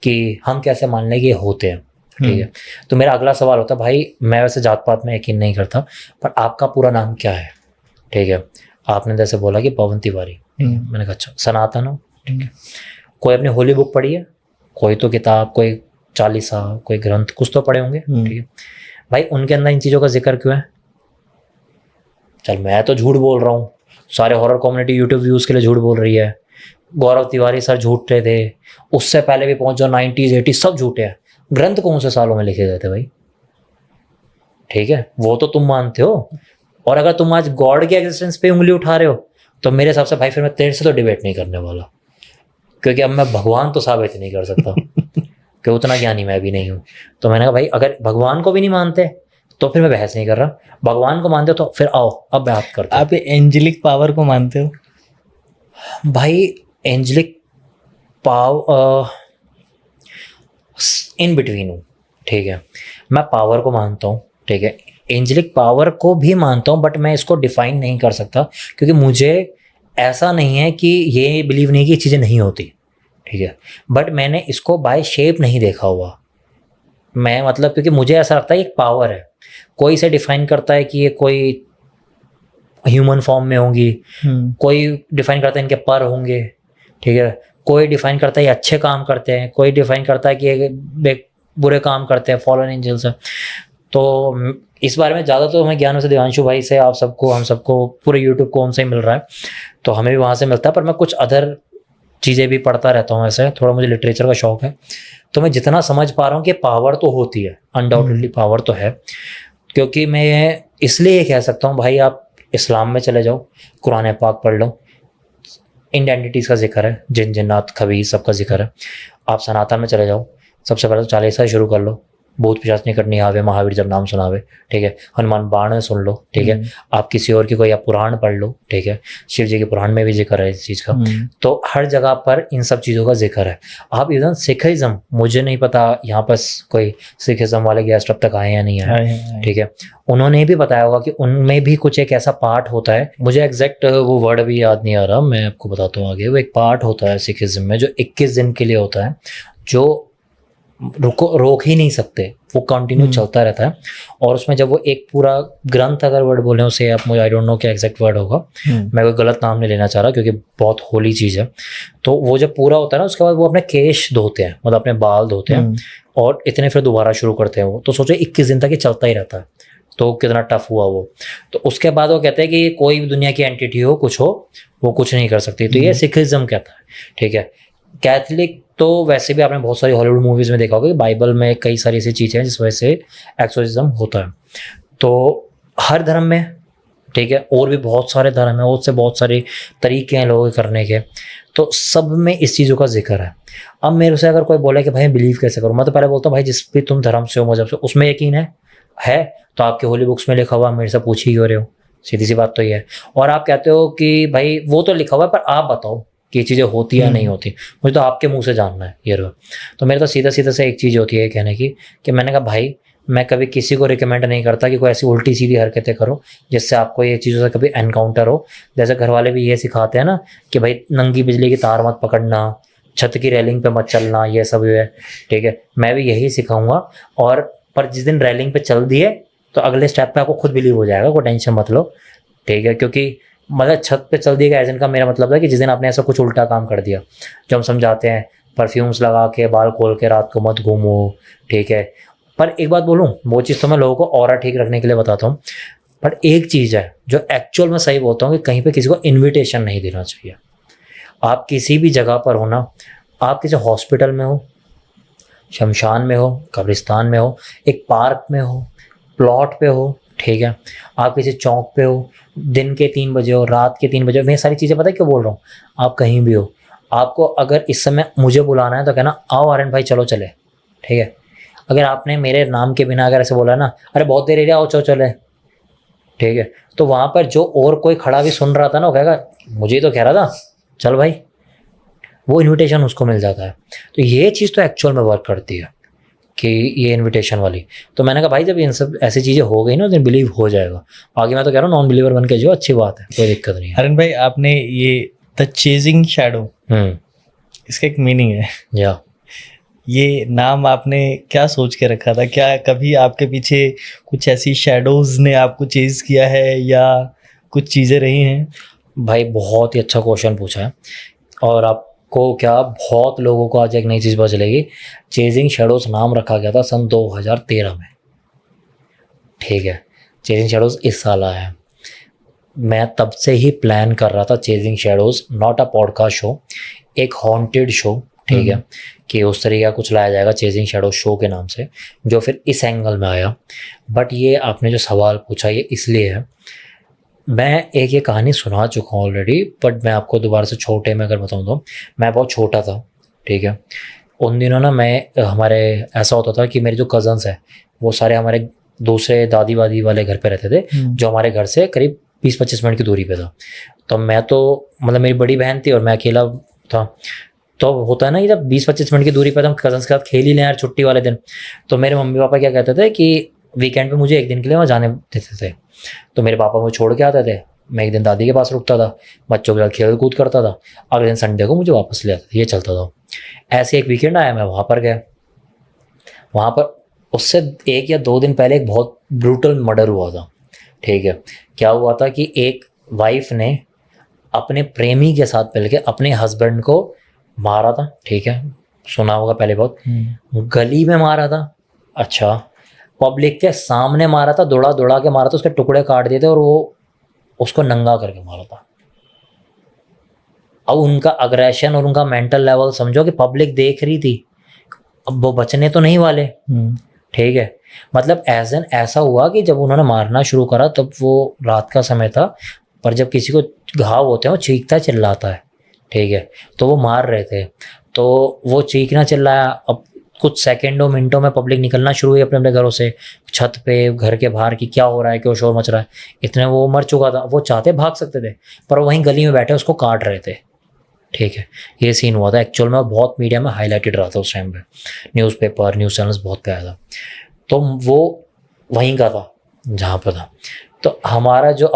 कि हम कैसे मान लें कि ये होते हैं, ठीक है, तो मेरा अगला सवाल होता है भाई मैं वैसे जात पात में यकीन नहीं करता, पर आपका पूरा नाम क्या है, ठीक है। आपने जैसे बोला कि पवन तिवारी, मैंने कहा अच्छा सनातन हो, ठीक है। कोई अपनी होली बुक पढ़ी है, कोई तो किताब, कोई चालीसा, कोई ग्रंथ, कुछ तो पढ़े होंगे, ठीक है भाई। उनके अंदर इन चीज़ों का जिक्र क्यों है? चल मैं तो झूठ बोल रहा हूँ, सारे हॉरर कम्युनिटी यूट्यूब व्यूज़ के लिए झूठ बोल रही है, गौरव तिवारी सर झूठे थे, उससे पहले भी पहुंचो 90s 80s सब झूठे हैं। ग्रंथ कौन से सालों में लिखे गए थे भाई, ठीक है, वो तो तुम मानते हो। और अगर तुम आज गॉड के एग्जिस्टेंस पे उंगली उठा रहे हो तो मेरे हिसाब से भाई फिर मैं तेरे से तो डिबेट नहीं करने वाला, क्योंकि अब मैं भगवान तो साबित नहीं कर सकता कि उतना ज्ञानी मैं भी नहीं हूँ। तो मैंने कहा भाई अगर भगवान को भी नहीं मानते तो फिर मैं बहस नहीं कर रहा, भगवान को मानते हो तो फिर आओ अब बात करते हैं। आप एंजेलिक पावर को मानते हो? भाई एंजेलिक पावर इन बिटवीन हूँ, ठीक है। मैं पावर को मानता हूँ, ठीक है, एंजेलिक पावर को भी मानता हूँ, बट मैं इसको डिफाइन नहीं कर सकता क्योंकि मुझे ऐसा नहीं है कि ये बिलीव नहीं कि ये चीज़ें नहीं होती, ठीक है। बट मैंने इसको बाय शेप नहीं देखा हुआ, मैं मतलब क्योंकि मुझे ऐसा लगता है एक पावर है, कोई इसे डिफाइन करता है कि ये कोई ह्यूमन फॉर्म में होंगी, कोई डिफाइन करता है इनके पर होंगे, ठीक है, कोई डिफाइन करता है ये अच्छे काम करते हैं, कोई डिफाइन करता है कि ये बुरे काम करते हैं, फॉलन एंजल्स है। तो इस बारे में ज़्यादा तो हमें ज्ञान से दिव्यांशु भाई से, आप सबको, हम सबको पूरे यूट्यूब को उनसे ही मिल रहा है, तो हमें भी वहाँ से मिलता है। पर मैं कुछ अदर चीज़ें भी पढ़ता रहता हूँ, ऐसे थोड़ा मुझे लिटरेचर का शौक है, तो मैं जितना समझ पा रहा हूँ कि पावर तो होती है, अनडाउटेडली पावर तो है। क्योंकि मैं इसलिए ये कह सकता हूँ भाई, आप इस्लाम में चले जाओ, कुरान पाक पढ़ लो, आइडेंटिटीज़ का जिक्र है, जिन जिन्नात खबीस सबका जिक्र है। आप सनातन में चले जाओ, सबसे पहले तो चालीसा शुरू कर लो, भूत पिशाच निकट नहीं आवे, महावीर जब नाम सुनावे, ठीक है, हनुमान बाण सुन लो, ठीक है। आप किसी और की कोई आप पुराण पढ़ लो, ठीक है, शिव जी के पुराण में भी जिक्र है इस चीज़ का। तो हर जगह पर इन सब चीज़ों का जिक्र है। आप इवन सिखिज्म, मुझे नहीं पता यहाँ पर कोई सिखिज्म वाले गेस्ट अब तक आए या नहीं आए, ठीक है, उन्होंने भी बताया होगा कि उनमें भी कुछ एक ऐसा पार्ट होता है, मुझे एग्जैक्ट वो वर्ड भी याद नहीं आ रहा, मैं आपको बताता हूँ आगे। वो एक पार्ट होता है सिखिज्म में जो 21 दिन के लिए होता है, जो रोक ही नहीं सकते, वो कंटिन्यू चलता रहता है। और उसमें जब वो एक पूरा ग्रंथ अगर वर्ड बोले उसे, आप मुझे आई डोंट नो क्या एग्जैक्ट वर्ड होगा, मैं कोई गलत नाम नहीं लेना चाह रहा क्योंकि बहुत होली चीज़ है। तो वो जब पूरा होता है ना, उसके बाद वो अपने केश धोते हैं, मतलब अपने बाल धोते हैं, और इतने फिर दोबारा शुरू करते हैं वो। तो सोचो 21 दिन तक ये चलता ही रहता है, तो कितना टफ हुआ वो। तो उसके बाद वो कहते हैं कि कोई भी दुनिया की एंटिटी हो, कुछ हो, वो कुछ नहीं कर सकती। तो ये सिखिज्म कहता है, ठीक है। कैथलिक तो वैसे भी आपने बहुत सारी हॉलीवुड मूवीज़ में देखा होगा कि बाइबल में कई सारी ऐसी चीज़ें हैं जिस वजह से एक्सोर्सिज्म होता है। तो हर धर्म में, ठीक है, और भी बहुत सारे धर्म हैं, और से बहुत सारे तरीके हैं लोगों के करने के, तो सब में इस चीज़ों का जिक्र है। अब मेरे से अगर कोई बोले कि भाई बिलीव कैसे करूँ, मैं तो पहले बोलता हूँ भाई जिस भी तुम धर्म से हो, मजहब से, उसमें यकीन है तो आपके होली बुक्स में लिखा हुआ, मेरे से पूछ ही क्यों रहे हो, सीधी सी बात तो ये है। और आप कहते हो कि भाई वो तो लिखा हुआ है, पर आप बताओ कि ये चीज़ें होती या नहीं होती, मुझे तो आपके मुंह से जानना है ये रहा। तो मेरे तो सीधा सीधा से एक चीज़ होती है कहने की कि मैंने कहा भाई मैं कभी किसी को रिकमेंड नहीं करता कि कोई ऐसी उल्टी सीधी हरकतें करो जिससे आपको ये चीज़ों से कभी एनकाउंटर हो। जैसे घर वाले भी ये सिखाते हैं ना कि भाई नंगी बिजली की तार मत पकड़ना, छत की रेलिंग पे मत चलना, ये सब है, ठीक है। मैं भी यही सिखाऊंगा। और पर जिस दिन रेलिंग पे चल दिए तो अगले स्टेप पे आपको खुद बिलीव हो जाएगा, कोई टेंशन मत लो, ठीक है। क्योंकि मतलब छत पे चल दिएगा एजेंट का मेरा मतलब है कि जिस दिन आपने ऐसा कुछ उल्टा काम कर दिया, जो हम समझाते हैं परफ्यूम्स लगा के बाल खोल के रात को मत घूमो, ठीक है। पर एक बात बोलूं, वो चीज़ तो मैं लोगों को ऑरा ठीक रखने के लिए बताता हूँ, बट एक चीज़ है जो एक्चुअल में सही बोलता हूँ कि कहीं पे किसी को इनविटेशन नहीं देना चाहिए। आप किसी भी जगह पर हो ना, आप किसी हॉस्पिटल में हो, शमशान में हो, कब्रिस्तान में हो, एक पार्क में हो, प्लॉट पे हो, ठीक है, आप किसी चौक पे हो, दिन के 3 बजे हो, रात के 3 बजे हो, मैं सारी चीज़ें पता है क्यों बोल रहा हूँ, आप कहीं भी हो, आपको अगर इस समय मुझे बुलाना है तो कहना आओ आर्यन भाई चलो चले, ठीक है। अगर आपने मेरे नाम के बिना अगर ऐसे बोला ना, अरे बहुत देर एरिया आओ चलो चले, ठीक है, तो वहाँ पर जो और कोई खड़ा भी सुन रहा था ना, वो कहेगा मुझे ही तो कह रहा था चल भाई, वो इनविटेशन उसको मिल जाता है। तो ये चीज़ तो एक्चुअल में वर्क करती है कि ये इनविटेशन वाली। तो मैंने कहा भाई जब इन सब ऐसी चीज़ें हो गई ना तो बिलीव हो जाएगा। आगे मैं तो कह रहा हूँ नॉन बिलीवर बन के जो अच्छी बात है, कोई दिक्कत नहीं है। आर्यन भाई, आपने ये द चेजिंग शैडो, इसका एक मीनिंग है, या ये नाम आपने क्या सोच के रखा था? क्या कभी आपके पीछे कुछ ऐसी शैडोज ने आपको चेज किया है या कुछ चीज़ें रही हैं? भाई बहुत ही अच्छा क्वेश्चन पूछा है। और आपको क्या, बहुत लोगों को आज एक नई चीज़ पता चलेगी। चेजिंग शैडोज नाम रखा गया था सन 2013 में, ठीक है। चेजिंग शैडोज इस साल आया है। मैं तब से ही प्लान कर रहा था chasing shadows, not a podcast show, एक हॉन्टेड शो, ठीक है, कि उस तरीके का कुछ लाया जाएगा चेजिंग शैडो शो के नाम से, जो फिर इस एंगल में आया। बट ये आपने जो सवाल पूछा ये इसलिए है, मैं एक ये कहानी सुना चुका हूँ ऑलरेडी, बट मैं आपको दोबारा से छोटे में अगर बताऊँ तो मैं बहुत छोटा था, ठीक है। उन दिनों ना मैं हमारे ऐसा होता था कि मेरे जो कज़न्स हैं वो सारे हमारे दूसरे दादी वादी वाले घर पे रहते थे, जो हमारे घर से करीब 20-25 मिनट की दूरी पे था। तो मैं तो मतलब मेरी बड़ी बहन थी और मैं अकेला था। तो होता है ना कि जब 20-25 मिनट की दूरी पर हम कज़न्स के साथ खेल ही लें यार छुट्टी वाले दिन, तो मेरे मम्मी पापा क्या कहते थे कि वीकेंड पे मुझे एक दिन के लिए वहाँ जाने देते थे। तो मेरे पापा मुझे छोड़ के आते थे, मैं एक दिन दादी के पास रुकता था, बच्चों के साथ खेल कूद करता था, अगले दिन संडे को मुझे वापस ले आता था, ये चलता था। ऐसे एक वीकेंड आया, मैं वहाँ पर गया। वहाँ पर उससे 1 या 2 दिन पहले एक बहुत ब्रूटल मर्डर हुआ था, ठीक है। क्या हुआ था कि एक वाइफ ने अपने प्रेमी के साथ मिलकर अपने हस्बैंड को मारा था, ठीक है, सुना होगा पहले बहुत, गली में मारा था, अच्छा, पब्लिक के सामने मारा था, दौड़ा दौड़ा के मारा था, उसके टुकड़े काट दिए थे और वो उसको नंगा करके मारा था। अब उनका अग्रेशन और उनका मेंटल लेवल समझो कि पब्लिक देख रही थी, अब वो बचने तो नहीं वाले, ठीक है। मतलब ऐसा हुआ कि जब उन्होंने मारना शुरू करा तब वो रात का समय था, पर जब किसी को घाव होते हैं वो चीखता चिल्लाता है, ठीक है। तो वो मार रहे थे, तो वो चीखना चिल्लाया। अब कुछ सेकंडों मिनटों में पब्लिक निकलना शुरू हुई अपने अपने घरों से, छत पे, घर के बाहर की क्या हो रहा है, क्यों शोर मच रहा है। इतने वो मर चुका था, वो चाहते भाग सकते थे पर वो वहीं गली में बैठे उसको काट रहे थे, ठीक है। ये सीन हुआ था एक्चुअल में, बहुत मीडिया में हाईलाइटेड रहा था उस टाइम पे, न्यूज़पेपर न्यूज़ चैनल्स बहुत पे आया था। तो वो वहीं का था जहाँ पर था। तो हमारा जो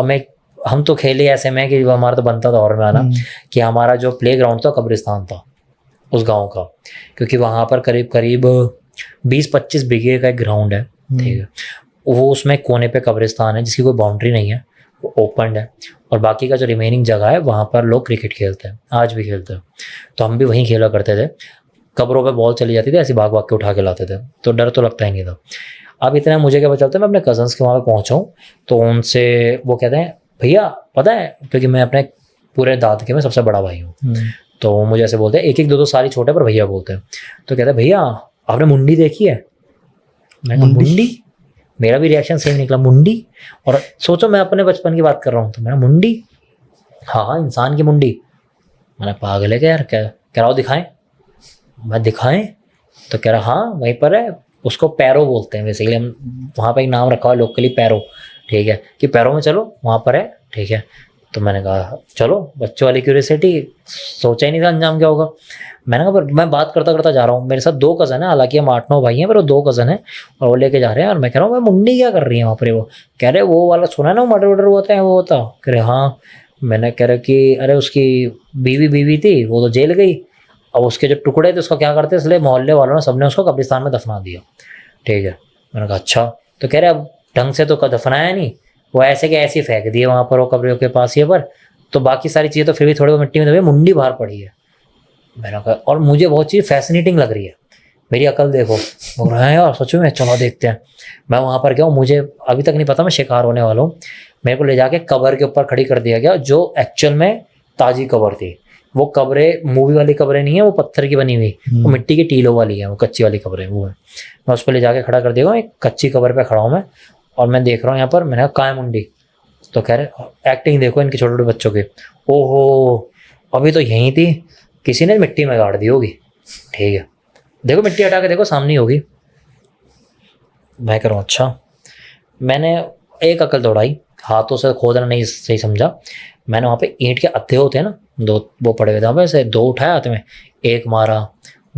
हम तो खेले ऐसे में कि हमारा तो बनता था और में आना कि हमारा जो प्ले ग्राउंड था कब्रिस्तान था उस गांव का, क्योंकि वहाँ पर करीब करीब 20-25 बीघे का एक ग्राउंड है, ठीक है। वो उसमें कोने पे कब्रिस्तान है जिसकी कोई बाउंड्री नहीं है, वो ओपन है, और बाकी का जो रिमेनिंग जगह है वहाँ पर लोग क्रिकेट खेलते हैं, आज भी खेलते हैं। तो हम भी वहीं खेला करते थे, कब्रों पे बॉल चली जाती थी, ऐसे भाग भाग के उठा के लाते थे, तो डर तो लगता ही नहीं था। अब इतना मुझे क्या पता चलता है, मैं अपने कज़न्स के वहाँ पे पहुँचा हूँ तो उनसे वो कहते हैं भैया पता है, क्योंकि मैं अपने पूरे दादके में सबसे बड़ा भाई हूँ, तो वो मुझे ऐसे बोलते हैं, 1-1 2-2 साल ही छोटे पर भैया बोलते हैं। तो कहते हैं भैया आपने मुंडी देखी है? मैंने कहा मुंडी? मेरा भी रिएक्शन सेम निकला, मुंडी। और सोचो मैं अपने बचपन की बात कर रहा हूँ, तो मैंने मुंडी, हाँ इंसान की मुंडी। मैंने पागल है क्या यार, कह रहा हो दिखाएं? मैं दिखाएं? तो कह रहा हाँ वहीं पर है, उसको पैरो बोलते हैं बेसिकली, हम वहाँ पर एक नाम रखा हुआ लोकली पैरो, ठीक है, कि पैरों में चलो वहाँ पर है, ठीक है। तो मैंने कहा चलो, बच्चों वाली क्यूरियोसिटी, सोचा ही नहीं था अंजाम क्या होगा। मैंने कहा पर मैं बात करता करता जा रहा हूँ, मेरे साथ 2 कज़न है, हालांकि हम 8-9 भाई हैं पर वो 2 कज़न है और वो लेके जा रहे हैं। और मैं कह रहा हूँ मैं मुंडी क्या कर रही है वहाँ पर? वो कह रहे वो वाला सुना है ना मर्डर वर्डर होता है, वो होता। कह रहे हाँ। मैंने कह रहा कि अरे उसकी बीवी थी वो तो जेल गई, अब उसके जो टुकड़े थे उसको क्या करते, इसलिए मोहल्ले वालों ने सबने उसको कब्रिस्तान में दफना दिया। ठीक है, मैंने कहा अच्छा। तो कह रहे अब ढंग से तो दफनाया नहीं, वो ऐसे के ऐसे फेंक दिए वहाँ पर वो कब्रियों के पास ये पर, तो बाकी सारी चीज़ें तो फिर भी थोड़ी बहुत मिट्टी में दबी, मुंडी बाहर पड़ी है। मैंने कहा, और मुझे बहुत चीज़ फैसिनेटिंग लग रही है, मेरी अकल देखो, बोल रहा है यार सच में, चलो देखते हैं। मैं वहाँ पर गया हूँ, मुझे अभी तक नहीं पता मैं शिकार होने वाला हूँ। मेरे को ले जाके कब्र के ऊपर खड़ी कर दिया गया, जो एक्चुअल में ताजी कब्र थी। वो कब्रें मूवी वाली कब्रें नहीं है, वो पत्थर की बनी हुई, वो मिट्टी की टीलों वाली है, वो कच्ची वाली कब्रें वो है। मैं उसको ले जाके खड़ा कर दिया, एक कच्ची कब्र पे खड़ा हूँ मैं, और मैं देख रहा हूँ यहाँ पर। मैंने कहा कहाँ है मुंडी? तो कह रहे एक्टिंग देखो इनके छोटे छोटे बच्चों के। ओहो, अभी तो यहीं थी, किसी ने मिट्टी में गाड़ दी होगी। ठीक है, देखो मिट्टी हटा के देखो, सामने होगी। मैं कह रहा हूँ अच्छा। मैंने एक अकल दौड़ाई, हाथों से खोदना नहीं सही समझा। मैंने वहाँ पे ईंट के अत्थे होते हैं ना, दो वो पड़े हुए थे वहाँ पे, ऐसे दो उठाए हाथ में, एक मारा,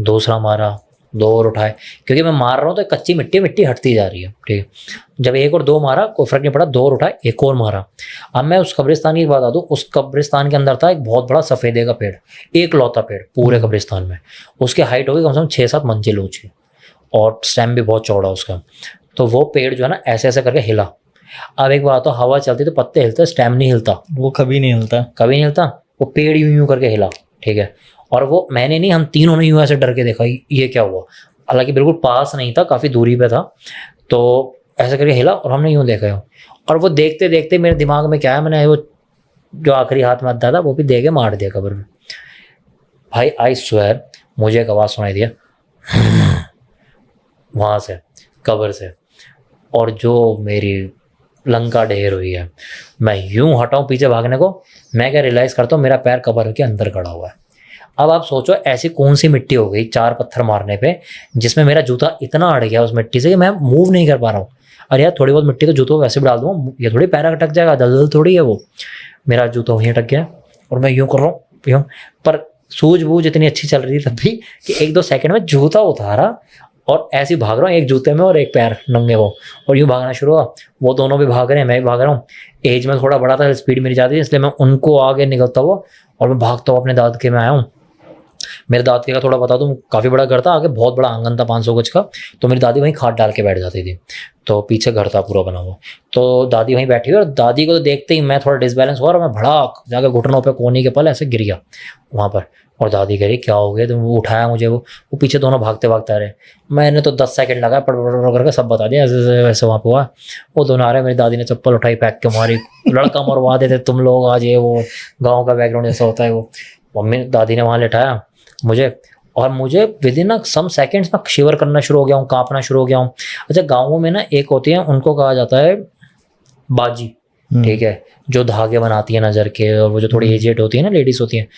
दूसरा मारा, दो और उठाए, क्योंकि मैं मार रहा हूँ तो कच्ची मिट्टी मिट्टी हटती जा रही है। ठीक है, जब एक और दो मारा कोई फर्क नहीं पड़ा, दो और उठाए, एक और मारा। अब मैं उस कब्रिस्तान की बात बता दूँ, उस कब्रिस्तान के अंदर था एक बहुत बड़ा सफेदे का पेड़, एक लौता पेड़ पूरे कब्रिस्तान में। उसकी हाइट होगी कम से कम 6-7 मंजिल ऊंची, और स्टेम भी बहुत चौड़ा उसका। तो वो पेड़ जो है ना ऐसे ऐसे करके हिला। अब एक बात, तो हवा चलती तो पत्ते हिलते, स्टेम नहीं हिलता, वो कभी नहीं हिलता, कभी नहीं हिलता, वो पेड़ यूं यूं करके हिला। ठीक है, और वो मैंने नहीं, हम तीनों ने यूं ऐसे डर के देखा ये क्या हुआ। हालांकि बिल्कुल पास नहीं था, काफी दूरी पे था, तो ऐसे करके हिला और हमने यूं देखा है। और वो देखते देखते मेरे दिमाग में क्या है, मैंने वो जो आखिरी हाथ में आता था वो भी दे के मार दिया कब्र में। भाई आई स्वेयर, मुझे एक आवाज सुनाई दिया वहां से, कब्र से, और जो मेरी लंका ढेर हुई है। मैं यूं हटाऊं पीछे भागने को, मैं क्या रियलाइज करता हूँ मेरा पैर कब्र के अंदर खड़ा हुआ है। अब आप सोचो ऐसी कौन सी मिट्टी हो गई 4 पत्थर मारने पे, जिसमें मेरा जूता इतना अड़ गया उस मिट्टी से कि मैं मूव नहीं कर पा रहा हूँ। अरे यार थोड़ी बहुत मिट्टी तो जूतों को वैसे भी डाल दूँ, ये थोड़ी पैर अटक जाएगा, दलदल थोड़ी है वो। मेरा जूता वहीं अटक गया और मैं यूं कर रहा हूँ यूं, पर सूझबूझ इतनी अच्छी चल रही थी तब भी कि 1-2 सेकंड में जूता उतारा और ऐसे ही भाग रहा हूँ, एक जूते में और एक पैर नंगे वो, और यूं भागना शुरू हुआ। वो दोनों भी भाग रहे हैं, मैं भी भाग रहा हूँ। एज में थोड़ा बड़ा था, स्पीड मेरी ज़्यादा थी, इसलिए मैं उनको आगे निकलता हुआ और मैं भागता हुआ अपने दादके में आया हूँ। मेरे दादके का थोड़ा बता दूं, काफ़ी बड़ा घर था, आगे बहुत बड़ा आंगन था 500 गज का, तो मेरी दादी वहीं खाट डाल के बैठ जाती थी, तो पीछे घर था पूरा बना हुआ। तो दादी वहीं बैठी हुई, और दादी को तो देखते ही मैं थोड़ा डिसबैलेंस हुआ और मैं भड़ाक जाकर घुटनों पे कोने के पल ऐसे गिर गया वहाँ पर। और दादी कह रही क्या हो गया, तो वो उठाया मुझे, वो पीछे दोनों भागते भागते आ रहे। मैंने तो 10 सेकंड लगा पड़ करके सब बता दिया, ऐसे वैसे वहाँ पे हुआ। वो दोनों आ रहे, मेरी दादी ने चप्पल उठाई, फेंक के मारी, लड़का मरवा देते तुम लोग आज, ये वो गाँव का बैकग्राउंड ऐसा होता है। वो मम्मी दादी ने वहाँ लिटाया मुझे, और मुझे विद इन सम सेकेंड्स में शिवर करना शुरू हो गया हूँ, कांपना शुरू हो गया हूँ। अच्छा, गाँवों में ना एक होती है, उनको कहा जाता है बाजी, ठीक है, जो धागे बनाती है नज़र के, और वो जो थोड़ी एजेड होती है ना, लेडीज होती हैं।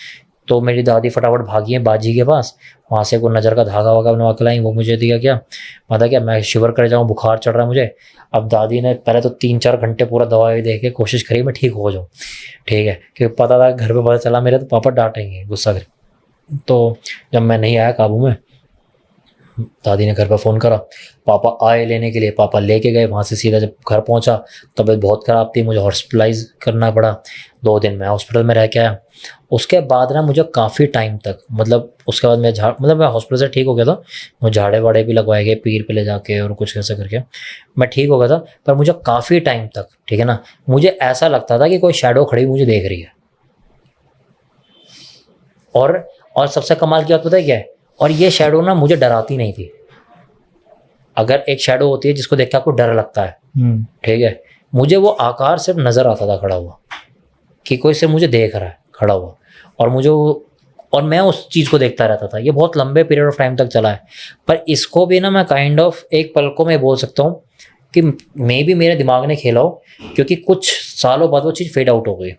तो मेरी दादी फटाफट भागी है बाजी के पास, वहाँ से कोई नज़र का धागा वागा बनवा के लाई, वो मुझे दिया। क्या पता क्या, मैं शिवर कर जाऊँ, बुखार चढ़ रहा है मुझे। अब दादी ने पहले तो 3-4 घंटे पूरा दवाई दे के कोशिश करी मैं ठीक हो जाऊँ, ठीक है, क्योंकि पता था घर पे पता चला मेरे तो पापा डांटेंगे, गुस्सा करें। तो जब मैं नहीं आया काबू में, दादी ने घर पर फ़ोन करा, पापा आए लेने के लिए, पापा लेके गए। वहाँ से सीधा जब घर पहुँचा, तबीयत बहुत ख़राब थी, मुझे हॉस्पिटलाइज करना पड़ा। 2 दिन मैं हॉस्पिटल में रह के आया। उसके बाद ना मुझे काफ़ी टाइम तक, मतलब उसके बाद मैं हॉस्पिटल से ठीक हो गया था, मुझे झाड़े वाड़े भी लगवाए गए पीर पे ले जाके, और कुछ ऐसा करके मैं ठीक हो गया था। पर मुझे काफ़ी टाइम तक, ठीक है ना, मुझे ऐसा लगता था कि कोई शैडो खड़ी मुझे देख रही है। और सबसे कमाल की बात पता है क्या है, और ये शैडो ना मुझे डराती नहीं थी। अगर एक शैडो होती है जिसको देख के आपको डर लगता है, ठीक है, मुझे वो आकार सिर्फ नजर आता था खड़ा हुआ, कि कोई से मुझे देख रहा है खड़ा हुआ, और मैं उस चीज़ को देखता रहता था। ये बहुत लंबे पीरियड ऑफ टाइम तक चला है। पर इसको भी ना मैं काइंड ऑफ एक पलकों में बोल सकता हूँ कि मे बी मेरे दिमाग ने खेला हो, क्योंकि कुछ सालों बाद वो चीज़ फेड आउट हो गई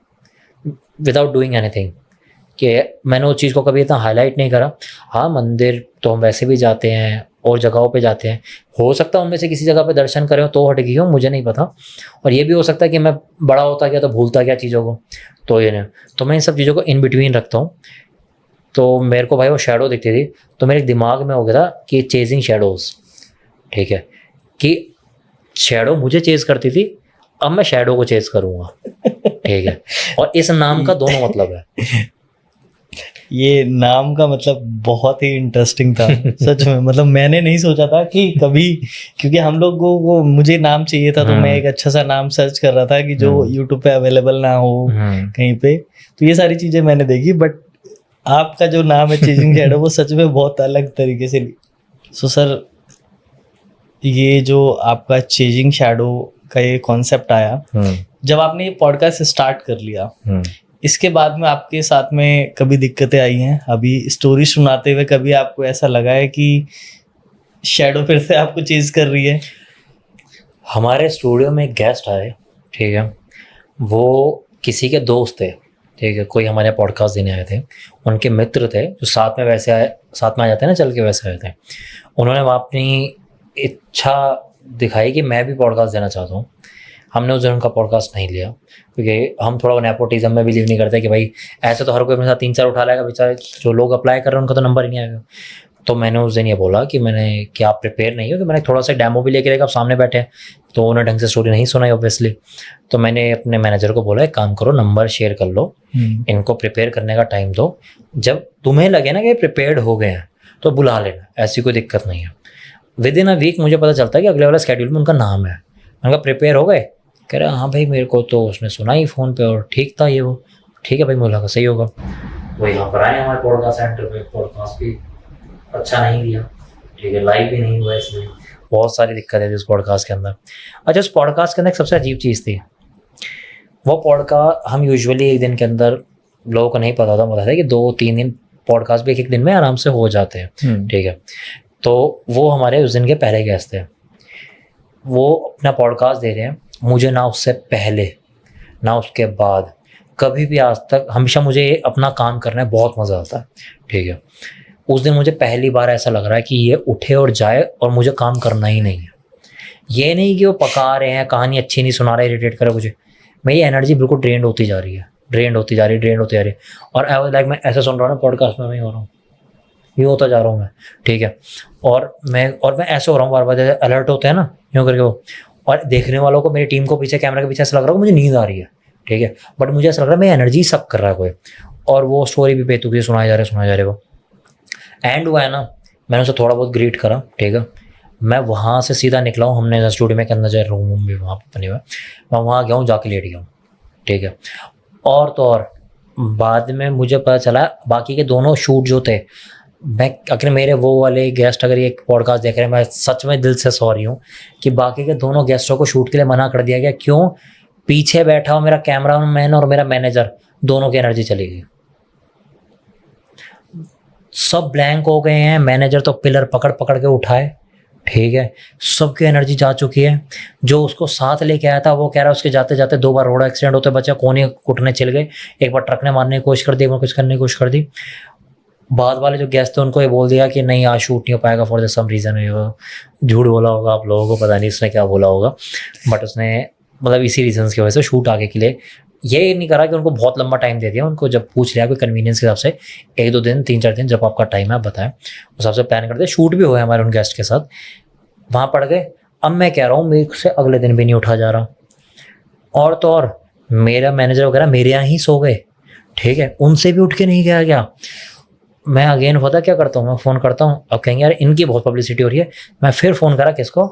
विदाउट डूइंग एनीथिंग, कि मैंने उस चीज़ को कभी इतना हाईलाइट नहीं करा। हाँ, मंदिर तो हम वैसे भी जाते हैं और जगहों पे जाते हैं, हो सकता है उनमें से किसी जगह पे दर्शन करें तो हट गई हो, मुझे नहीं पता। और ये भी हो सकता है कि मैं बड़ा होता गया तो भूलता गया चीज़ों को, तो ये नहीं, तो मैं इन सब चीज़ों को इन बिटवीन रखता हूँ। तो मेरे को भाई वो शैडो दिखती थी, तो मेरे दिमाग में हो गया था कि चेजिंग शैडोज़, ठीक है, कि शैडो मुझे चेज करती थी, अब मैं शैडो को चेज करूँगा, ठीक है। और इस नाम का दोनों मतलब है। ये नाम का मतलब बहुत ही इंटरेस्टिंग था सच में। मतलब मैंने नहीं सोचा था कि कभी, क्योंकि हम लोग को मुझे नाम चाहिए था, तो मैं एक अच्छा सा नाम सर्च कर रहा था कि जो यूट्यूब पे अवेलेबल ना हो कहीं पे, तो ये सारी चीजें मैंने देखी। बट आपका जो नाम है चेजिंग शैडो, वो सच में बहुत अलग तरीके से। सो सर, ये जो आपका चेजिंग शैडो का ये कॉन्सेप्ट आया, जब आपने ये पॉडकास्ट स्टार्ट कर लिया, इसके बाद में आपके साथ में कभी दिक्कतें आई हैं? अभी स्टोरी सुनाते हुए कभी आपको ऐसा लगा है कि शैडो फिर से आपको चेज कर रही है? हमारे स्टूडियो में एक गेस्ट आए, ठीक है, वो किसी के दोस्त थे, ठीक है, कोई हमारे पॉडकास्ट देने आए थे, उनके मित्र थे जो साथ में वैसे आए, साथ में आ जाते हैं ना, चल के वैसे आए थे। उन्होंने वहाँ अपनी इच्छा दिखाई कि मैं भी पॉडकास्ट देना चाहता हूँ। हमने उस दिन उनका पॉडकास्ट नहीं लिया, क्योंकि हम थोड़ा नेपोटिज्म में बिलीव नहीं करते कि भाई ऐसे तो हर कोई अपने साथ 3-4 उठा लाएगा, बेचारे जो लोग अप्लाई कर रहे हैं उनका तो नंबर ही नहीं आएगा। तो मैंने उस दिन ये बोला कि मैंने क्या आप प्रिपेयर नहीं हो, कि मैंने थोड़ा सा डेमो भी लेके देखा, आप सामने बैठे हैं, तो उन्होंने ढंग से स्टोरी नहीं सुनाई ऑब्वियसली। तो मैंने अपने मैनेजर को बोला, एक काम करो, नंबर शेयर कर लो, इनको प्रिपेयर करने का टाइम दो, जब तुम्हें लगे ना कि प्रिपेयर्ड हो गए हैं तो बुला लेना, ऐसी कोई दिक्कत नहीं है। विद इन अ वीक मुझे पता चलता है कि अगले वाला स्केड्यूल में उनका नाम है। मैंने कहा प्रिपेयर हो गए? कह रहे हाँ भाई, मेरे को तो उसने सुना ही फ़ोन पे और ठीक था ये वो। ठीक है भाई, मुझे सही होगा। वो यहाँ पर आए हमारे पॉडकास्ट सेंटर पे, पॉडकास्ट भी अच्छा नहीं दिया, ठीक है, लाइव भी नहीं हुआ, इसमें बहुत सारी दिक्कत है इस पॉडकास्ट के अंदर। अच्छा, उस पॉडकास्ट के अंदर एक सबसे अजीब चीज़ थी, वो पॉडकास्ट हम यूजुअली एक दिन के अंदर, लोगों को नहीं पता था कि 2-3 दिन पॉडकास्ट भी एक दिन में आराम से हो जाते हैं, ठीक है। तो वो हमारे उस दिन के पहले गेस्ट थे, वो अपना पॉडकास्ट दे रहे हैं, मुझे ना उससे पहले ना उसके बाद कभी भी आज तक, हमेशा मुझे अपना काम करना है बहुत मज़ा आता है, ठीक है। उस दिन मुझे पहली बार ऐसा लग रहा है कि ये उठे और जाए और मुझे काम करना ही नहीं है। ये नहीं कि वो पका रहे हैं, कहानी अच्छी नहीं सुना रहे, इरिटेट करे मुझे, मेरी एनर्जी बिल्कुल ड्रेंड होती जा रही है। और लाइक मैं ऐसा सुन रहा हूँ ना पॉडकास्ट में, मैं हो रहा हूँ, ये होता जा रहा हूँ मैं, ठीक है। और मैं ऐसे हो रहा हूँ बार बार, जैसे अलर्ट होते हैं ना यूँ करके वो, और देखने वालों को, मेरी टीम को पीछे कैमरा के पीछे ऐसा लग रहा है मुझे नींद आ रही है, ठीक है, बट मुझे ऐसा लग रहा है मेरी एनर्जी सब कर रहा है कोई, और वो स्टोरी भी बेतुकी सुनाए जा रहे वो। एंड हुआ है ना, मैंने उसे थोड़ा बहुत ग्रीट करा, ठीक है, मैं वहाँ से सीधा निकला हूँ, हमने स्टूडियो में के अंदर जो रूम भी वहाँ पर बने हुआ है, मैं वहाँ गया हूँ, जाके लेट गया हूँ, ठीक है। और तो और बाद में मुझे पता चला बाकी के दोनों शूट जो थे, मैं अगर मेरे वो वाले गेस्ट अगर ये पॉडकास्ट देख रहे हैं, मैं सच में दिल से सॉरी हूँ कि बाकी के दोनों गेस्टों को शूट के लिए मना कर दिया गया। क्यों? पीछे बैठा हो मेरा कैमरामैन और मेरा मैनेजर, दोनों की एनर्जी चली गई, सब ब्लैंक हो गए हैं। मैनेजर तो पिलर पकड़ पकड़ के उठाए, ठीक है, सबकी एनर्जी जा चुकी है। जो उसको साथ लेके आया था वो कह रहा है उसके जाते जाते 2 बार रोड एक्सीडेंट होते बचा, कोने कुटने चल गए, एक बार ट्रक ने मारने की कोशिश कर दी, एक बार कुछ करने की कोशिश कर दी। बाद वाले जो गेस्ट थे उनको ये बोल दिया कि नहीं आज शूट नहीं हो पाएगा फॉर सम रीज़न। झूठ बोला होगा, आप लोगों को पता नहीं उसने क्या बोला होगा, बट उसने मतलब इसी रीजंस की वजह से शूट आगे के लिए ये नहीं करा कि उनको बहुत लंबा टाइम दे दिया। उनको जब पूछ लिया कोई कन्वीनियंस के हिसाब से 1-2 दिन 3-4 दिन जब आपका टाइम है आप बताएं, उस हिसाब से प्लान करते। शूट भी हुए हमारे उन गेस्ट के साथ, वहाँ पड़ गए। अब मैं कह रहा हूँ मेरे से अगले दिन भी नहीं उठा जा रहा, और तो और मेरा मैनेजर वगैरह मेरे यहाँ ही सो गए, ठीक है, उनसे भी उठ के नहीं गया। मैं अगेन पता क्या करता हूँ, मैं फ़ोन करता हूँ, अब कहेंगे यार इनकी बहुत पब्लिसिटी हो रही है, मैं फिर फ़ोन करा किसको,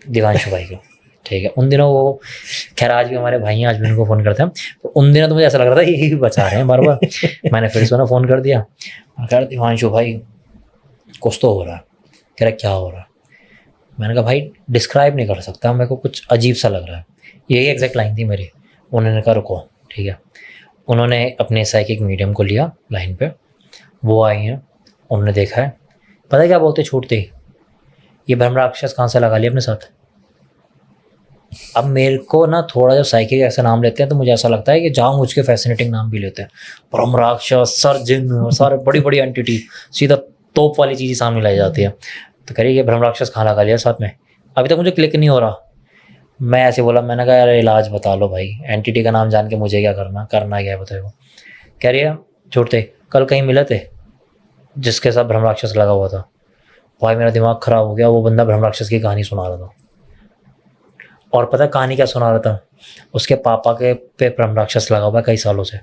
दिवांशु भाई को, ठीक है। उन दिनों वो खैर आज भी हमारे भाई हैं, आज भी उनको फ़ोन करते हैं, तो उन दिनों तो मुझे ऐसा लग रहा था यही भी बचा रहे हैं बार बार। मैंने फिर से फ़ोन कर दिया, कह रहा दिवांशु भाई कुछ तो हो रहा है। कह रहा क्या हो रहा है? मैंने कहा भाई डिस्क्राइब नहीं कर सकता, मेरे को कुछ अजीब सा लग रहा है। यही एग्जैक्ट लाइन थी मेरी। उन्होंने कहा रुको, ठीक है। उन्होंने अपने साइकिक मीडियम को लिया लाइन पे, वो आई हैं, उन्होंने देखा है, पता है क्या बोलते छूटते ही, ये ब्रह्म राक्षस कहाँ से लगा लिया अपने साथ। अब मेरे को ना थोड़ा जब साइकिक ऐसा नाम लेते हैं तो मुझे ऐसा लगता है कि जाऊँ मुझ के फैसिनेटिंग नाम भी लेते हैं, ब्रह्म राक्षस, सर्जिन और सारे बड़ी बड़ी एंटिटी, सीधा तोप वाली चीज़ सामने लाई जाती है। तो कह रही ये ब्रह्म राक्षस कहाँ लगा लिया साथ में, अभी तक मुझे क्लिक नहीं हो रहा। मैं ऐसे बोला, मैंने कहा यार इलाज बता लो भाई, एंटिटी का नाम जान के मुझे क्या करना क्या है बताए। वो कह रही है छोड़ते कल कहीं मिले थे जिसके साथ ब्रह्म राक्षस लगा हुआ था। भाई मेरा दिमाग खराब हो गया, वो बंदा ब्रह्म राक्षस की कहानी सुना रहा था, और पता कहानी क्या सुना रहा था, उसके पापा के पे ब्रह्म राक्षस लगा हुआ है कई सालों से।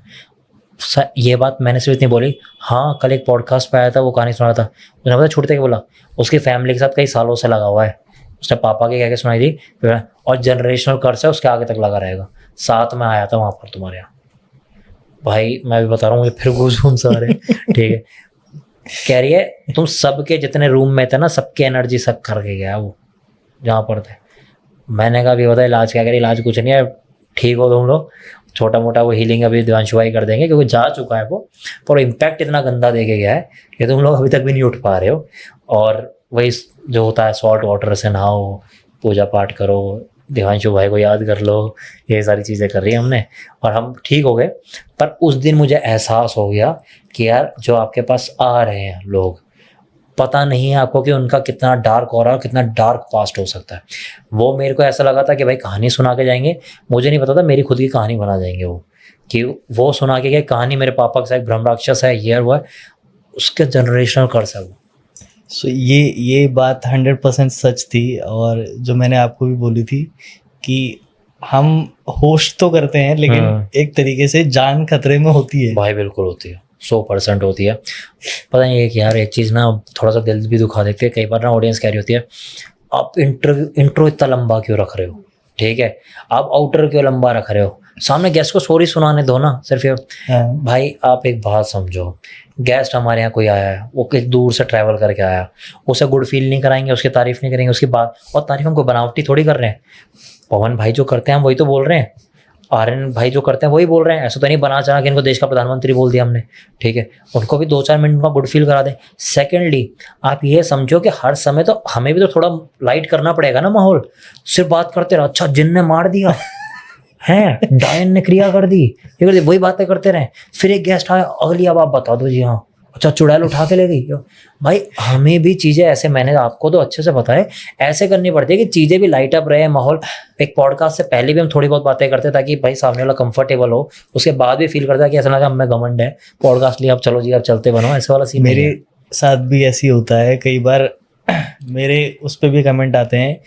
ये बात मैंने सिर्फ इतनी बोली, हाँ कल एक पॉडकास्ट पे आया था, वो कहानी सुना था, उसने पता छूटते के बोला उसकी फैमिली के साथ कई सालों से लगा हुआ है, उसने पापा के कह के सुनाई थी, और जनरेशनल कर्ज है उसके आगे तक लगा रहेगा। साथ में आया था वहाँ पर तुम्हारे यहाँ, भाई मैं भी बता रहा हूँ मुझे फिर गूज़बम्स आ रहे हैं। ठीक है, कह रही है तुम सबके जितने रूम में थे ना, सबकी एनर्जी सक करके गया वो जहाँ पर थे। मैंने कहा अभी बता इलाज क्या करें, इलाज कुछ नहीं है, ठीक हो तुम लोग, छोटा मोटा वो हीलिंग अभी दिवांशु भाई कर देंगे क्योंकि जा चुका है वो, पर इम्पैक्ट इतना गंदा दे के गया है कि तुम लोग अभी तक भी नहीं उठ पा रहे हो। और वही जो होता है सॉल्ट वाटर से नहाओ, पूजा पाठ करो, दिवांशु भाई को याद कर लो, ये सारी चीज़ें कर रही हमने और हम ठीक हो गए। पर उस दिन मुझे एहसास हो गया कि यार जो आपके पास आ रहे हैं लोग, पता नहीं है आपको कि उनका कितना डार्क हो रहा है, कितना डार्क पास्ट हो सकता है। वो मेरे को ऐसा लगा था कि भाई कहानी सुना के जाएंगे, मुझे नहीं पता था मेरी खुद की कहानी बना जाएंगे वो, कि वो सुना के गए कहानी मेरे पापा के साथ ब्रह्म राक्षस है, ये हुआ, उसके जनरेशनल कर्ज है वो। सो ये बात 100% सच थी, और जो मैंने आपको भी बोली थी कि हम होस्ट तो करते हैं लेकिन एक तरीके से जान खतरे में होती है। भाई बिल्कुल होती है, 100% होती है। पता नहीं है कि यार एक चीज़ ना थोड़ा सा दिल भी दुखा देती है कई बार ना, ऑडियंस कह रही होती है आप इंट्रो इतना लंबा क्यों रख रहे हो, ठीक है आप आउटर क्यों लंबा रख रहे हो, सामने गेस्ट को स्टोरी सुनाने दो ना सिर्फ ये। भाई आप एक बात समझो, गेस्ट हमारे यहाँ कोई आया है, वो किस दूर से ट्रैवल करके आया, उसे गुड फील नहीं कराएंगे, उसकी तारीफ नहीं करेंगे, उसकी बात, और तारीफ हमको बनावटी थोड़ी कर रहे हैं। पवन भाई जो करते हैं हम वही तो बोल रहे हैं, आर्यन भाई जो करते हैं वही बोल रहे हैं, ऐसा तो नहीं बना चढ़ा कि इनको देश का प्रधानमंत्री बोल दिया हमने, ठीक है उनको भी 2-4 मिनट का गुड फील करा दें। सेकेंडली आप ये समझो कि हर समय तो हमें भी तो थोड़ा लाइट करना पड़ेगा ना माहौल, सिर्फ बात करते रहो, अच्छा जिन ने मार दिया है, डायन ने क्रिया कर दी, ये कर दी, वही बातें करते रहे। फिर एक गेस्ट आया, अगली अब आप बता दो जी, हाँ अच्छा चुड़ैल उठा के ले गई। भाई हमें भी चीज़ें ऐसे, मैंने आपको तो अच्छे से पता है, ऐसे करनी पड़ती है कि चीज़ें भी लाइट अप रहे, माहौल। एक पॉडकास्ट से पहले भी हम थोड़ी बहुत बातें करते ताकि भाई सामने वाला कंफर्टेबल हो, उसके बाद भी फील करता है कि ऐसा लगा हमें घमंड है पॉडकास्ट लिए, अब चलो जी अब चलते बनो, ऐसे वाला सीन मेरे साथ भी ऐसी होता है कई बार। मेरे उस पर भी कमेंट आते हैं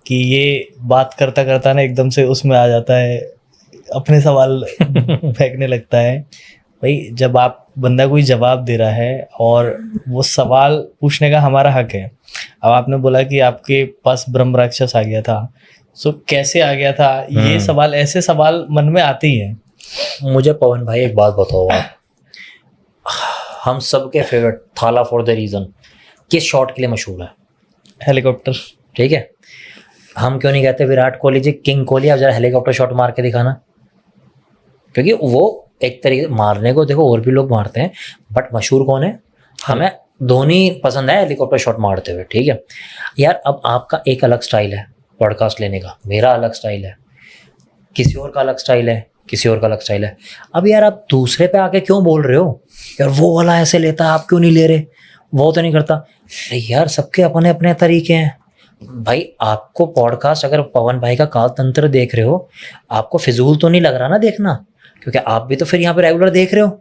कि ये बात करता करता ना एकदम से उसमें आ जाता है, अपने सवाल फेंकने लगता है। भाई जब आप बंदा कोई जवाब दे रहा है और वो सवाल पूछने का हमारा हक है। अब आपने बोला कि आपके पास ब्रह्म राक्षस आ गया था, सो कैसे आ गया था, ये सवाल, ऐसे सवाल मन में आते ही हैं। मुझे पवन भाई एक बात बताओ आप, हम सबके फेवरेट थाला फॉर द रीजन किस शॉट के लिए मशहूर है? हेलीकॉप्टर। ठीक है, हम क्यों नहीं कहते विराट कोहली जी, किंग कोहली आप जरा हेलीकॉप्टर शॉट मार के दिखाना, क्योंकि वो एक तरीके मारने को देखो और भी लोग मारते हैं, बट मशहूर कौन है? हमें धोनी पसंद है हेलीकॉप्टर शॉट मारते हुए, ठीक है यार। अब आपका एक अलग स्टाइल है पॉडकास्ट लेने का, मेरा अलग स्टाइल है, किसी और का अलग स्टाइल है, किसी और का अलग स्टाइल है। अब यार आप दूसरे पे आके क्यों बोल रहे हो यार वो वाला ऐसे लेता है आप क्यों नहीं ले रहे, वो तो नहीं करता। अरे यार सबके अपने अपने तरीके हैं भाई। आपको पॉडकास्ट अगर पवन भाई का काल तंत्र देख रहे हो, आपको फिजूल तो नहीं लग रहा ना देखना, क्योंकि आप भी तो फिर यहाँ पे रेगुलर देख रहे हो,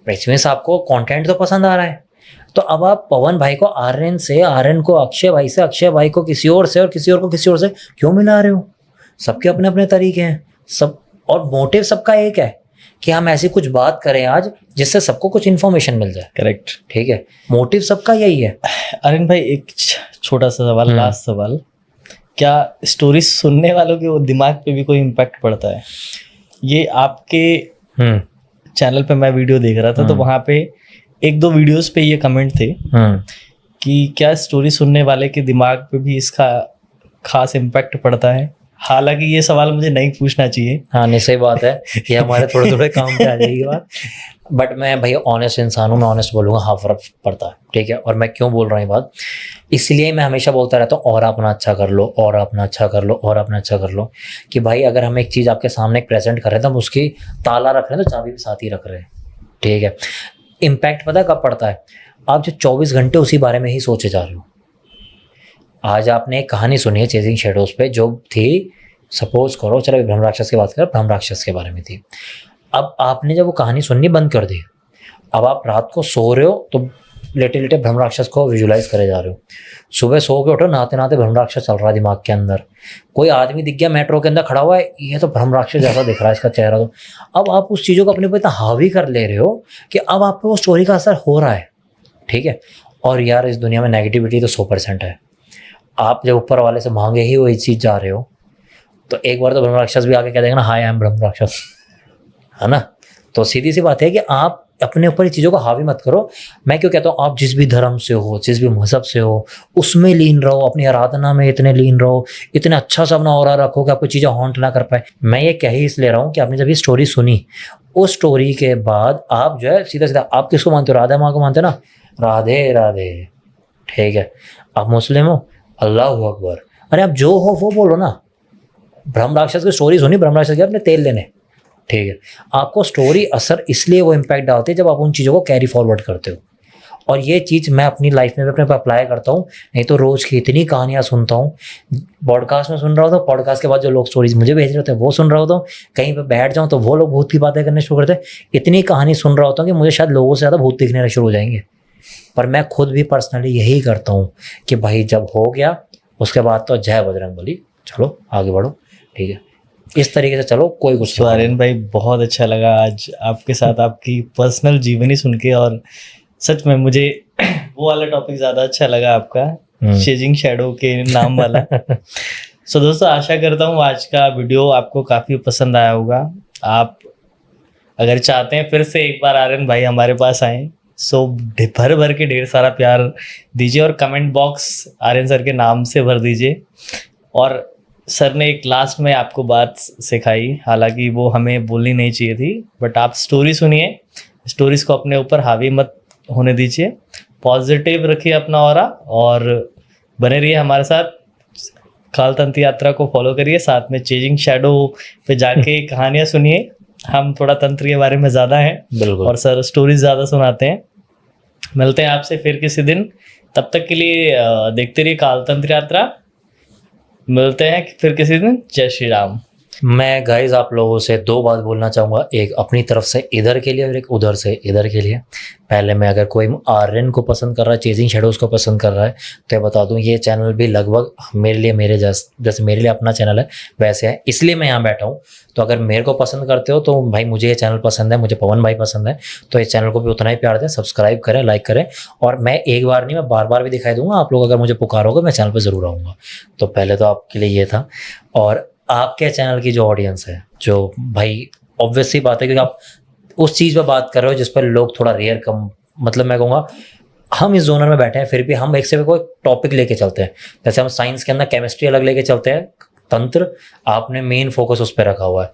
इसमें से आपको कंटेंट तो पसंद आ रहा है। तो अब आप पवन भाई को आर्यन से, आर्यन को अक्षय भाई से, अक्षय भाई को किसी और से, और किसी और को किसी और से क्यों मिला रहे हो? सबके अपने अपने तरीके हैं सब, और मोटिव सबका एक है कि हम ऐसी कुछ बात करें आज जिससे सबको कुछ इन्फॉर्मेशन मिल जाए। करेक्ट, ठीक है, मोटिव सबका यही है। आर्यन भाई एक छोटा सा सवाल, लास्ट सवाल, क्या स्टोरी सुनने वालों के वो दिमाग पे भी कोई इम्पैक्ट पड़ता है? ये आपके चैनल पे मैं वीडियो देख रहा था तो वहाँ पे 1-2 वीडियोस पे ये कमेंट थे कि क्या स्टोरी सुनने वाले के दिमाग पे भी इसका खास इम्पैक्ट पड़ता है? हालांकि ये सवाल मुझे नहीं पूछना चाहिए। हाँ नहीं सही बात है, ये हमारे थोड़े थोड़े काम पे आ जाएगी बात, बट मैं भाई ऑनेस्ट इंसान हूँ, मैं ऑनेस्ट बोलूँगा, हाँ फर्क पड़ता है, ठीक है। और मैं क्यों बोल रहा हूँ ये बात, इसलिए मैं हमेशा बोलता रहता हूँ और अपना अच्छा कर लो, और अपना अच्छा कर लो, और अपना अच्छा कर लो, कि भाई अगर हम एक चीज़ आपके सामने प्रेजेंट कर रहे हैं तो हम उसकी ताला रख रहे हैं तो चाबी भी साथ ही रख रहे हैं, ठीक है। इम्पैक्ट पता कब पड़ता है? आप जो 24 घंटे उसी बारे में ही सोचे जा रहे हो। आज आपने एक कहानी सुनी है चेजिंग शैडोज पे, जो थी, सपोज करो, चलो ब्रह्म राक्षस की बात करें, ब्रह्म राक्षस के बारे में थी। अब आपने जब वो कहानी सुननी बंद कर दी, अब आप रात को सो रहे हो तो लेटे लेटे ब्रह्म राक्षस को विजुलाइज करे जा रहे हो। सुबह सो के उठो, नहाते नहाते ब्रह्म राक्षस चल रहा है दिमाग के अंदर। कोई आदमी दिख गया मेट्रो के अंदर खड़ा हुआ है, ये तो ब्रह्म राक्षस जैसा दिख रहा है इसका चेहरा। तो अब आप उस चीज़ों को अपने ऊपर इतना हावी कर ले रहे हो कि अब आप पे वो स्टोरी का असर हो रहा है, ठीक है। और यार इस दुनिया में नेगेटिविटी तो 100% है। आप जब ऊपर वाले से मांगे ही वही चीज़ जा रहे हो, तो एक बार तो ब्रह्म राक्षस भी आके कह देगा ना, हाय आई एम ब्रह्म राक्षस, है ना। तो सीधी सी बात है कि आप अपने ऊपर ये चीज़ों को हावी मत करो। मैं क्यों कहता हूँ, आप जिस भी धर्म से हो, जिस भी मजहब से हो, उसमें लीन रहो, अपनी आराधना में इतने लीन रहो, इतना अच्छा सा अपना ऑरा रखो कि आपको चीज़ें हॉन्ट ना कर पाए। मैं ये कह ही इसलिए रहा हूँ कि आपने जब ये स्टोरी सुनी, उस स्टोरी के बाद आप जो है सीधा सीधा आप किसको मानते हो, राधा माँ को मानते हो ना, राधे राधे, ठीक है। आप मुस्लिम हो, अल्लाह अकबर, अरे आप जो हो वो बोलो ना। ब्रह्म राक्षस की स्टोरी सुनी, ब्रह्म राक्षस गया अपने तेल लेने, ठीक है। आपको स्टोरी असर इसलिए वो इम्पैक्ट डालती है जब आप उन चीज़ों को कैरी फॉरवर्ड करते हो। और ये चीज़ मैं अपनी लाइफ में भी अपने पर अप्लाई करता हूँ। नहीं तो रोज़ की इतनी कहानियाँ सुनता हूँ, पॉडकास्ट में सुन रहा होता हूँ, पॉडकास्ट के बाद जो लोग स्टोरीज मुझे भेज रहे होते हैं वो सुन रहा होता हूँ, कहीं पर बैठ जाऊँ तो वो लोग भूत की बातें करने शुरू करते हैं। इतनी कहानी सुन रहा होता हूँ कि मुझे शायद लोगों से ज़्यादा भूत दिखने शुरू हो जाएंगे। पर मैं खुद भी पर्सनली यही करता हूँ कि भाई जब हो गया उसके बाद तो जय बजरंगबली, चलो आगे बढ़ो, ठीक है। इस तरीके से चलो, कोई कुछ। तो आर्यन भाई बहुत अच्छा लगा आज आपके साथ आपकी पर्सनल जीवनी सुन के, और सच में मुझे वो वाला टॉपिक ज़्यादा अच्छा लगा आपका, चेजिंग शैडो के नाम वाला। सो दोस्तों, आशा करता हूँ आज का वीडियो आपको काफ़ी पसंद आया होगा। आप अगर चाहते हैं फिर से एक बार आर्यन भाई हमारे पास आएँ, सो भर भर के ढेर सारा प्यार दीजिए और कमेंट बॉक्स आर्यन सर के नाम से भर दीजिए। और सर ने एक लास्ट में आपको बात सिखाई, हालांकि वो हमें बोलनी नहीं चाहिए थी, बट आप स्टोरी सुनिए, स्टोरीज को अपने ऊपर हावी मत होने दीजिए, पॉजिटिव रखिए अपना ऑरा, और बने रहिए हमारे साथ। कालतंत्र यात्रा को फॉलो करिए, साथ में चेजिंग शैडो पे जाके कहानियाँ सुनिए। हम थोड़ा तंत्र के बारे में ज़्यादा हैं, बिल्कुल, और सर स्टोरीज ज़्यादा सुनाते हैं। मिलते हैं आपसे फिर किसी दिन, तब तक के लिए देखते रहिए कालतंत्र यात्रा। मिलते हैं फिर किसी दिन। जय श्री राम। मैं गाइज आप लोगों से दो बात बोलना चाहूँगा, एक अपनी तरफ से इधर के लिए और एक उधर से इधर के लिए। पहले मैं, अगर कोई आर्यन को पसंद कर रहा है, चेजिंग शैडोज को पसंद कर रहा है, तो ये बता दूं ये चैनल भी लगभग मेरे लिए, मेरे जैसे मेरे लिए अपना चैनल है वैसे है, इसलिए मैं यहाँ बैठा हूँ। तो अगर मेरे को पसंद करते हो तो भाई मुझे ये चैनल पसंद है, मुझे पवन भाई पसंद है, तो इस चैनल को भी उतना ही प्यार दें, सब्सक्राइब करें, लाइक करें। और मैं एक बार नहीं, मैं बार बार भी दिखाई दूंगा। आप लोग अगर मुझे पुकारोगे मैं चैनल पर ज़रूर आऊँगा। तो पहले तो आपके लिए ये था। और आपके चैनल की जो ऑडियंस है, जो भाई ऑब्वियस सी बात है, क्योंकि आप उस चीज़ पर बात कर रहे हो जिस पर लोग थोड़ा रेयर कम, मतलब मैं कहूँगा हम इस जोनर में बैठे हैं, फिर भी हम एक से कोई टॉपिक लेके चलते हैं। जैसे हम साइंस के अंदर केमिस्ट्री अलग लेके चलते हैं, तंत्र आपने मेन फोकस उस पर रखा हुआ है।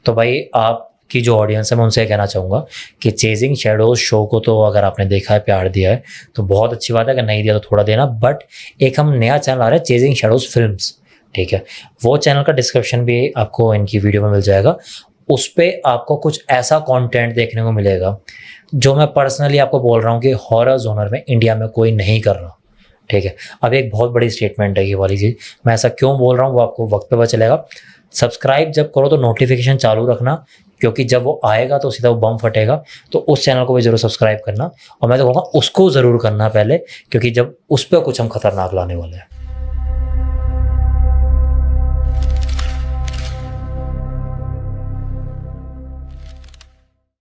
तो भाई आपकी जो ऑडियंस है मैं उनसे कहना चाहूँगा कि चेजिंग शैडोज शो को तो अगर आपने देखा है, प्यार दिया है, तो बहुत अच्छी बात है। अगर नहीं दिया तो थोड़ा देना। बट एक हम नया चैनल आ रहा है, चेजिंग शैडोज फिल्म्स, ठीक है। वो चैनल का डिस्क्रिप्शन भी आपको इनकी वीडियो में मिल जाएगा। उस पर आपको कुछ ऐसा कंटेंट देखने को मिलेगा जो मैं पर्सनली आपको बोल रहा हूँ कि हॉरर जोनर में इंडिया में कोई नहीं कर रहा, ठीक है। अब एक बहुत बड़ी स्टेटमेंट है ये वाली चीज़, मैं ऐसा क्यों बोल रहा हूँ वो आपको वक्त पे पता चलेगा। सब्सक्राइब जब करो तो नोटिफिकेशन चालू रखना, क्योंकि जब वो आएगा तो सीधा वो बम फटेगा। तो उस चैनल को भी ज़रूर सब्सक्राइब करना, और मैं तो कहूँगा उसको ज़रूर करना पहले, क्योंकि जब उस पर कुछ हम खतरनाक लाने वाले हैं।